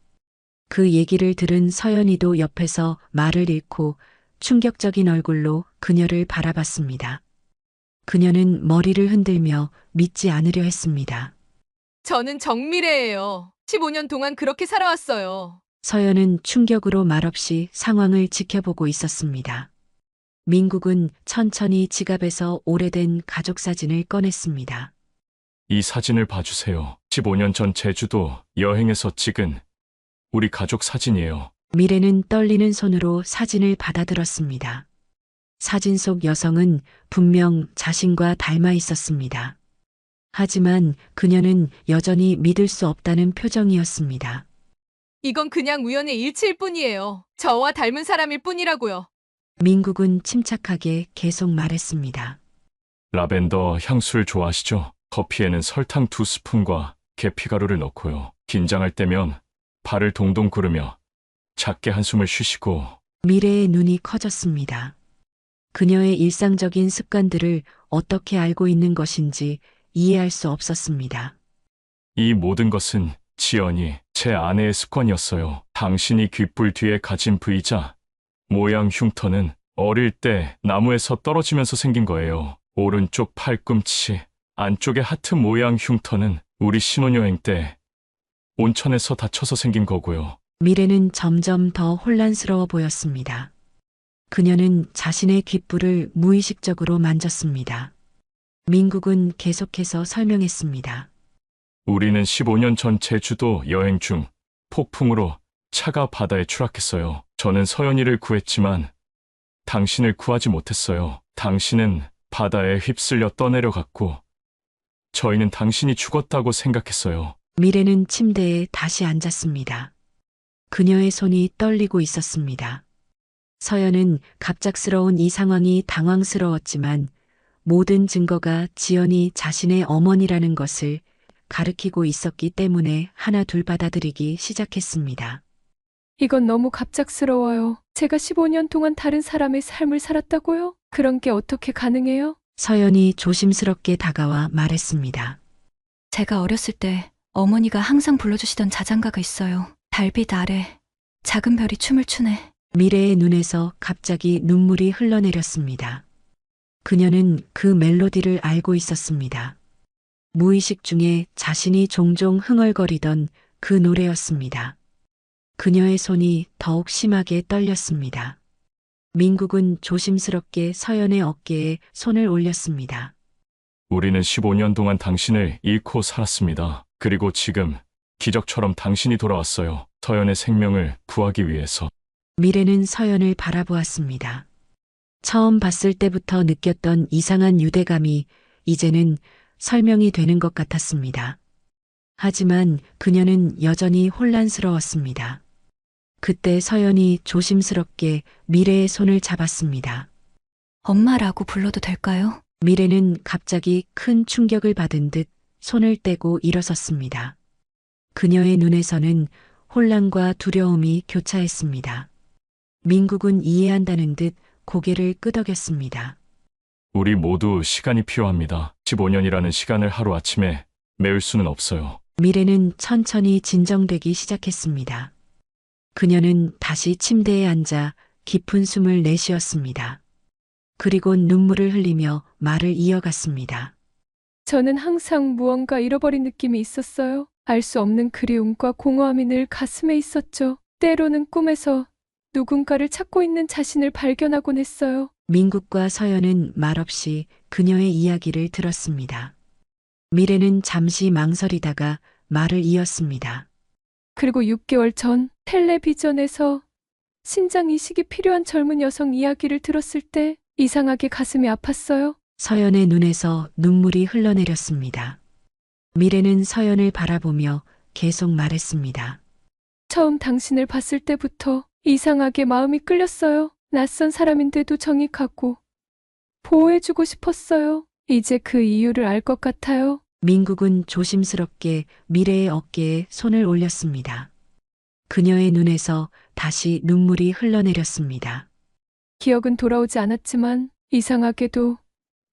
그 얘기를 들은 서연이도 옆에서 말을 잃고 충격적인 얼굴로 그녀를 바라봤습니다. 그녀는 머리를 흔들며 믿지 않으려 했습니다. 저는 정미래예요. 15년 동안 그렇게 살아왔어요. 서연은 충격으로 말없이 상황을 지켜보고 있었습니다. 민국은 천천히 지갑에서 오래된 가족 사진을 꺼냈습니다. 이 사진을 봐주세요. 15년 전 제주도 여행에서 찍은 우리 가족 사진이에요. 미래는 떨리는 손으로 사진을 받아들었습니다. 사진 속 여성은 분명 자신과 닮아 있었습니다. 하지만 그녀는 여전히 믿을 수 없다는 표정이었습니다. 이건 그냥 우연의 일치일 뿐이에요. 저와 닮은 사람일 뿐이라고요. 민국은 침착하게 계속 말했습니다. 라벤더 향수를 좋아하시죠? 커피에는 설탕 2스푼과 계피가루를 넣고요. 긴장할 때면 발을 동동 구르며 작게 한숨을 쉬시고. 미래의 눈이 커졌습니다. 그녀의 일상적인 습관들을 어떻게 알고 있는 것인지 이해할 수 없었습니다. 이 모든 것은 지연이 제 아내의 습관이었어요. 당신이 귓불 뒤에 가진 V자 모양 흉터는 어릴 때 나무에서 떨어지면서 생긴 거예요. 오른쪽 팔꿈치 안쪽의 하트 모양 흉터는 우리 신혼여행 때 온천에서 다쳐서 생긴 거고요. 미래는 점점 더 혼란스러워 보였습니다. 그녀는 자신의 귓불을 무의식적으로 만졌습니다. 민국은 계속해서 설명했습니다. 우리는 15년 전 제주도 여행 중 폭풍으로 차가 바다에 추락했어요. 저는 서연이를 구했지만 당신을 구하지 못했어요. 당신은 바다에 휩쓸려 떠내려갔고 저희는 당신이 죽었다고 생각했어요. 미래는 침대에 다시 앉았습니다. 그녀의 손이 떨리고 있었습니다. 서연은 갑작스러운 이 상황이 당황스러웠지만 모든 증거가 지연이 자신의 어머니라는 것을 가리키고 있었기 때문에 하나둘 받아들이기 시작했습니다. 이건 너무 갑작스러워요. 제가 15년 동안 다른 사람의 삶을 살았다고요? 그런 게 어떻게 가능해요? 서연이 조심스럽게 다가와 말했습니다. 제가 어렸을 때 어머니가 항상 불러주시던 자장가가 있어요. 달빛 아래 작은 별이 춤을 추네. 미래의 눈에서 갑자기 눈물이 흘러내렸습니다. 그녀는 그 멜로디를 알고 있었습니다. 무의식 중에 자신이 종종 흥얼거리던 그 노래였습니다. 그녀의 손이 더욱 심하게 떨렸습니다. 민국은 조심스럽게 서연의 어깨에 손을 올렸습니다. 우리는 15년 동안 당신을 잃고 살았습니다. 그리고 지금 기적처럼 당신이 돌아왔어요. 서연의 생명을 구하기 위해서. 미래는 서연을 바라보았습니다. 처음 봤을 때부터 느꼈던 이상한 유대감이 이제는 설명이 되는 것 같았습니다. 하지만 그녀는 여전히 혼란스러웠습니다. 그때 서연이 조심스럽게 미래의 손을 잡았습니다. 엄마라고 불러도 될까요? 미래는 갑자기 큰 충격을 받은 듯 손을 떼고 일어섰습니다. 그녀의 눈에서는 혼란과 두려움이 교차했습니다. 민국은 이해한다는 듯 고개를 끄덕였습니다. 우리 모두 시간이 필요합니다. 15년이라는 시간을 하루아침에 메울 수는 없어요. 미래는 천천히 진정되기 시작했습니다. 그녀는 다시 침대에 앉아 깊은 숨을 내쉬었습니다. 그리고 눈물을 흘리며 말을 이어갔습니다. 저는 항상 무언가 잃어버린 느낌이 있었어요. 알 수 없는 그리움과 공허함이 늘 가슴에 있었죠. 때로는 꿈에서 누군가를 찾고 있는 자신을 발견하곤 했어요. 민국과 서연은 말없이 그녀의 이야기를 들었습니다. 미래는 잠시 망설이다가 말을 이었습니다. 그리고 6개월 전 텔레비전에서 신장 이식이 필요한 젊은 여성 이야기를 들었을 때 이상하게 가슴이 아팠어요. 서연의 눈에서 눈물이 흘러내렸습니다. 미래는 서연을 바라보며 계속 말했습니다. 처음 당신을 봤을 때부터 이상하게 마음이 끌렸어요. 낯선 사람인데도 정이 가고 보호해주고 싶었어요. 이제 그 이유를 알 것 같아요. 민국은 조심스럽게 미래의 어깨에 손을 올렸습니다. 그녀의 눈에서 다시 눈물이 흘러내렸습니다. 기억은 돌아오지 않았지만 이상하게도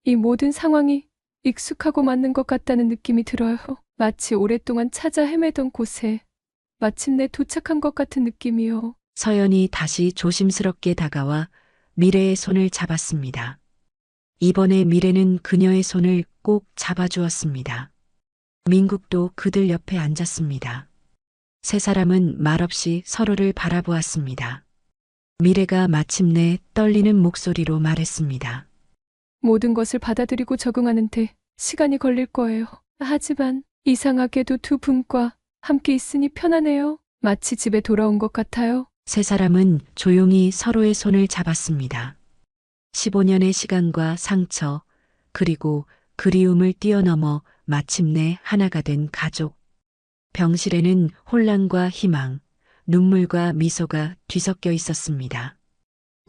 이 모든 상황이 익숙하고 맞는 것 같다는 느낌이 들어요. 마치 오랫동안 찾아 헤매던 곳에 마침내 도착한 것 같은 느낌이요. 서연이 다시 조심스럽게 다가와 미래의 손을 잡았습니다. 이번에 미래는 그녀의 손을 꼭 잡아주었습니다. 민국도 그들 옆에 앉았습니다. 세 사람은 말없이 서로를 바라보았습니다. 미래가 마침내 떨리는 목소리로 말했습니다. 모든 것을 받아들이고 적응하는데 시간이 걸릴 거예요. 하지만 이상하게도 두 분과 함께 있으니 편하네요. 마치 집에 돌아온 것 같아요. 세 사람은 조용히 서로의 손을 잡았습니다. 15년의 시간과 상처, 그리고 그리움을 뛰어넘어 마침내 하나가 된 가족. 병실에는 혼란과 희망, 눈물과 미소가 뒤섞여 있었습니다.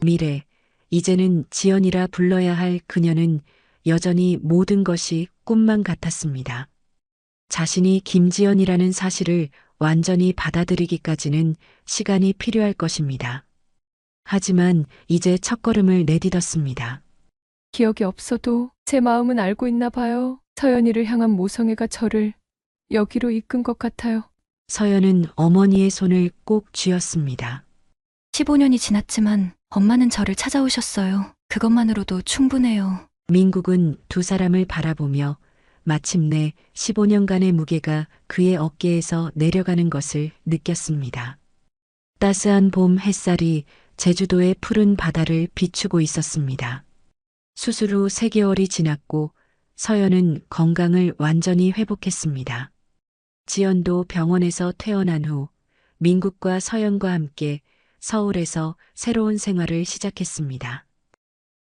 미래, 이제는 지연이라 불러야 할 그녀는 여전히 모든 것이 꿈만 같았습니다. 자신이 김지연이라는 사실을 완전히 받아들이기까지는 시간이 필요할 것입니다. 하지만 이제 첫걸음을 내딛었습니다. 기억이 없어도 제 마음은 알고 있나 봐요. 서연이를 향한 모성애가 저를 여기로 이끈 것 같아요. 서연은 어머니의 손을 꼭 쥐었습니다. 15년이 지났지만 엄마는 저를 찾아오셨어요. 그것만으로도 충분해요. 민국은 두 사람을 바라보며 마침내 15년간의 무게가 그의 어깨에서 내려가는 것을 느꼈습니다. 따스한 봄 햇살이 제주도의 푸른 바다를 비추고 있었습니다. 수술 후 3개월이 지났고 서연은 건강을 완전히 회복했습니다. 지연도 병원에서 퇴원한 후 민국과 서연과 함께 서울에서 새로운 생활을 시작했습니다.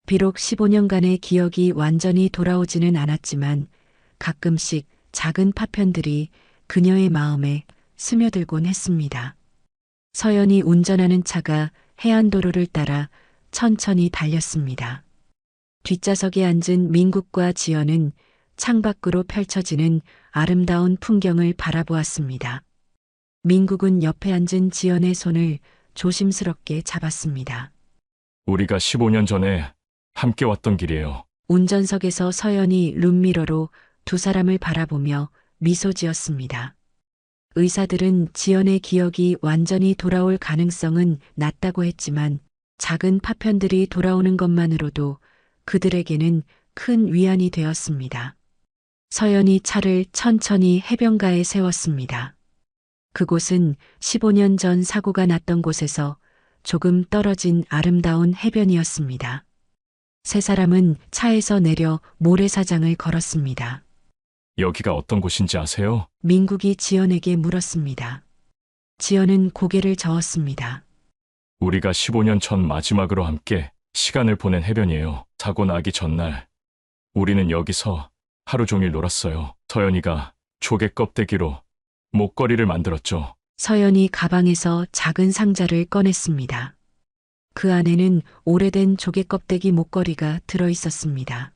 비록 15년간의 기억이 완전히 돌아오지는 않았지만 가끔씩 작은 파편들이 그녀의 마음에 스며들곤 했습니다. 서연이 운전하는 차가 해안도로를 따라 천천히 달렸습니다. 뒷좌석에 앉은 민국과 지연은 창밖으로 펼쳐지는 아름다운 풍경을 바라보았습니다. 민국은 옆에 앉은 지연의 손을 조심스럽게 잡았습니다. 우리가 15년 전에 함께 왔던 길이에요. 운전석에서 서연이 룸미러로 두 사람을 바라보며 미소 지었습니다. 의사들은 지연의 기억이 완전히 돌아올 가능성은 낮다고 했지만 작은 파편들이 돌아오는 것만으로도 그들에게는 큰 위안이 되었습니다. 서연이 차를 천천히 해변가에 세웠습니다. 그곳은 15년 전 사고가 났던 곳에서 조금 떨어진 아름다운 해변이었습니다. 세 사람은 차에서 내려 모래사장을 걸었습니다. 여기가 어떤 곳인지 아세요? 민국이 지연에게 물었습니다. 지연은 고개를 저었습니다. 우리가 15년 전 마지막으로 함께 시간을 보낸 해변이에요. 사고 나기 전날 우리는 여기서 하루 종일 놀았어요. 서연이가 조개 껍데기로 목걸이를 만들었죠. 서연이 가방에서 작은 상자를 꺼냈습니다. 그 안에는 오래된 조개 껍데기 목걸이가 들어 있었습니다.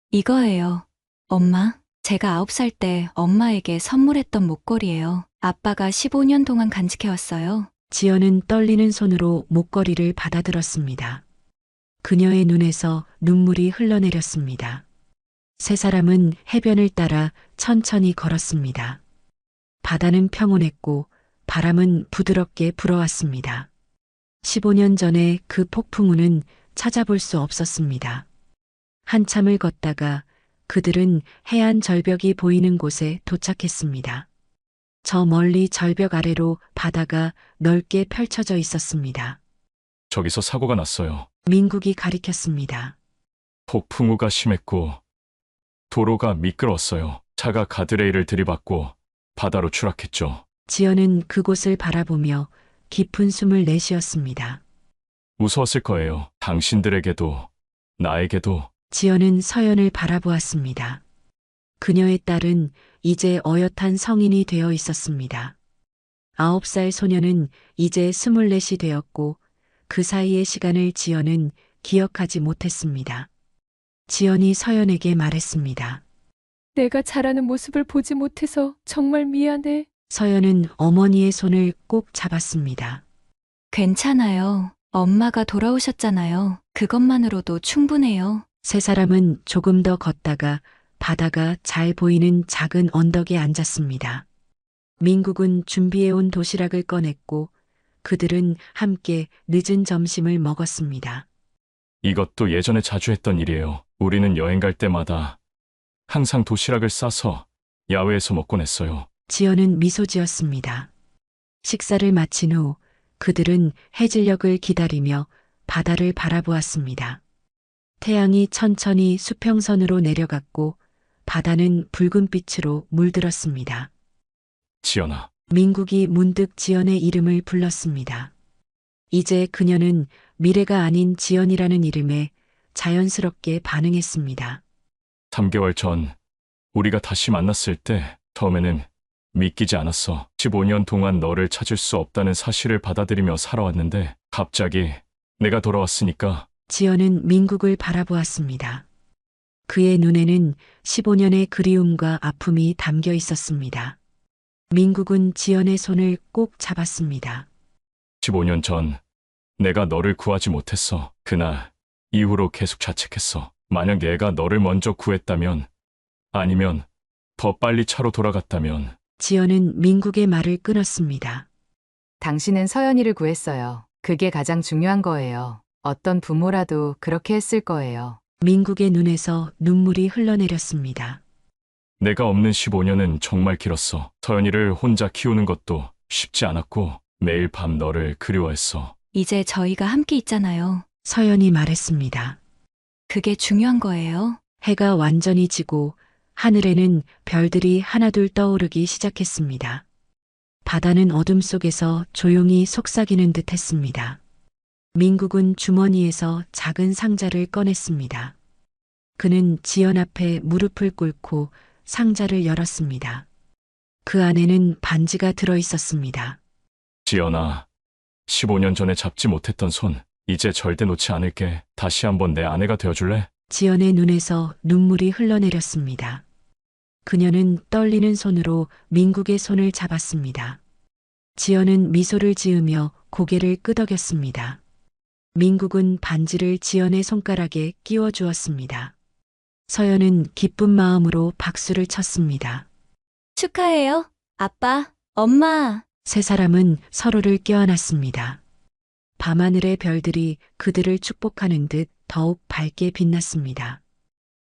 이거예요. 엄마, 제가 9살 때 엄마에게 선물했던 목걸이에요. 아빠가 15년 동안 간직해왔어요. 지연은 떨리는 손으로 목걸이를 받아들었습니다. 그녀의 눈에서 눈물이 흘러내렸습니다. 세 사람은 해변을 따라 천천히 걸었습니다. 바다는 평온했고 바람은 부드럽게 불어왔습니다. 15년 전에 그 폭풍우는 찾아볼 수 없었습니다. 한참을 걷다가 그들은 해안 절벽이 보이는 곳에 도착했습니다. 저 멀리 절벽 아래로 바다가 넓게 펼쳐져 있었습니다. 저기서 사고가 났어요. 민국이 가리켰습니다. 폭풍우가 심했고 도로가 미끄러웠어요. 차가 가드레일을 들이받고 바다로 추락했죠. 지연은 그곳을 바라보며 깊은 숨을 내쉬었습니다. 무서웠을 거예요. 당신들에게도 나에게도. 지연은 서연을 바라보았습니다. 그녀의 딸은 이제 어엿한 성인이 되어 있었습니다. 9살 소녀는 이제 24이 되었고 그 사이의 시간을 지연은 기억하지 못했습니다. 지연이 서연에게 말했습니다. 내가 자라는 모습을 보지 못해서 정말 미안해. 서연은 어머니의 손을 꼭 잡았습니다. 괜찮아요. 엄마가 돌아오셨잖아요. 그것만으로도 충분해요. 세 사람은 조금 더 걷다가 바다가 잘 보이는 작은 언덕에 앉았습니다. 민국은 준비해온 도시락을 꺼냈고 그들은 함께 늦은 점심을 먹었습니다. 이것도 예전에 자주 했던 일이에요. 우리는 여행 갈 때마다 항상 도시락을 싸서 야외에서 먹곤 했어요. 지연은 미소 지었습니다. 식사를 마친 후 그들은 해질녘을 기다리며 바다를 바라보았습니다. 태양이 천천히 수평선으로 내려갔고 바다는 붉은 빛으로 물들었습니다. 지연아, 민국이 문득 지연의 이름을 불렀습니다. 이제 그녀는 미래가 아닌 지연이라는 이름에 자연스럽게 반응했습니다. 3개월 전 우리가 다시 만났을 때 처음에는 믿기지 않았어. 15년 동안 너를 찾을 수 없다는 사실을 받아들이며 살아왔는데 갑자기 내가 돌아왔으니까. 지연은 민국을 바라보았습니다. 그의 눈에는 15년의 그리움과 아픔이 담겨 있었습니다. 민국은 지연의 손을 꼭 잡았습니다. 15년 전 내가 너를 구하지 못했어. 그날 이후로 계속 자책했어. 만약 내가 너를 먼저 구했다면, 아니면 더 빨리 차로 돌아갔다면. 지연은 민국의 말을 끊었습니다. 당신은 서연이를 구했어요. 그게 가장 중요한 거예요. 어떤 부모라도 그렇게 했을 거예요. 민국의 눈에서 눈물이 흘러내렸습니다. 내가 없는 15년은 정말 길었어. 서연이를 혼자 키우는 것도 쉽지 않았고 매일 밤 너를 그리워했어. 이제 저희가 함께 있잖아요. 서연이 말했습니다. 그게 중요한 거예요. 해가 완전히 지고 하늘에는 별들이 하나둘 떠오르기 시작했습니다. 바다는 어둠 속에서 조용히 속삭이는 듯 했습니다. 민국은 주머니에서 작은 상자를 꺼냈습니다. 그는 지연 앞에 무릎을 꿇고 상자를 열었습니다. 그 안에는 반지가 들어 있었습니다. 지연아, 15년 전에 잡지 못했던 손, 이제 절대 놓지 않을게. 다시 한번 내 아내가 되어줄래? 지연의 눈에서 눈물이 흘러내렸습니다. 그녀는 떨리는 손으로 민국의 손을 잡았습니다. 지연은 미소를 지으며 고개를 끄덕였습니다. 민국은 반지를 지연의 손가락에 끼워 주었습니다. 서연은 기쁜 마음으로 박수를 쳤습니다. 축하해요. 아빠, 엄마. 세 사람은 서로를 껴안았습니다. 밤하늘의 별들이 그들을 축복하는 듯 더욱 밝게 빛났습니다.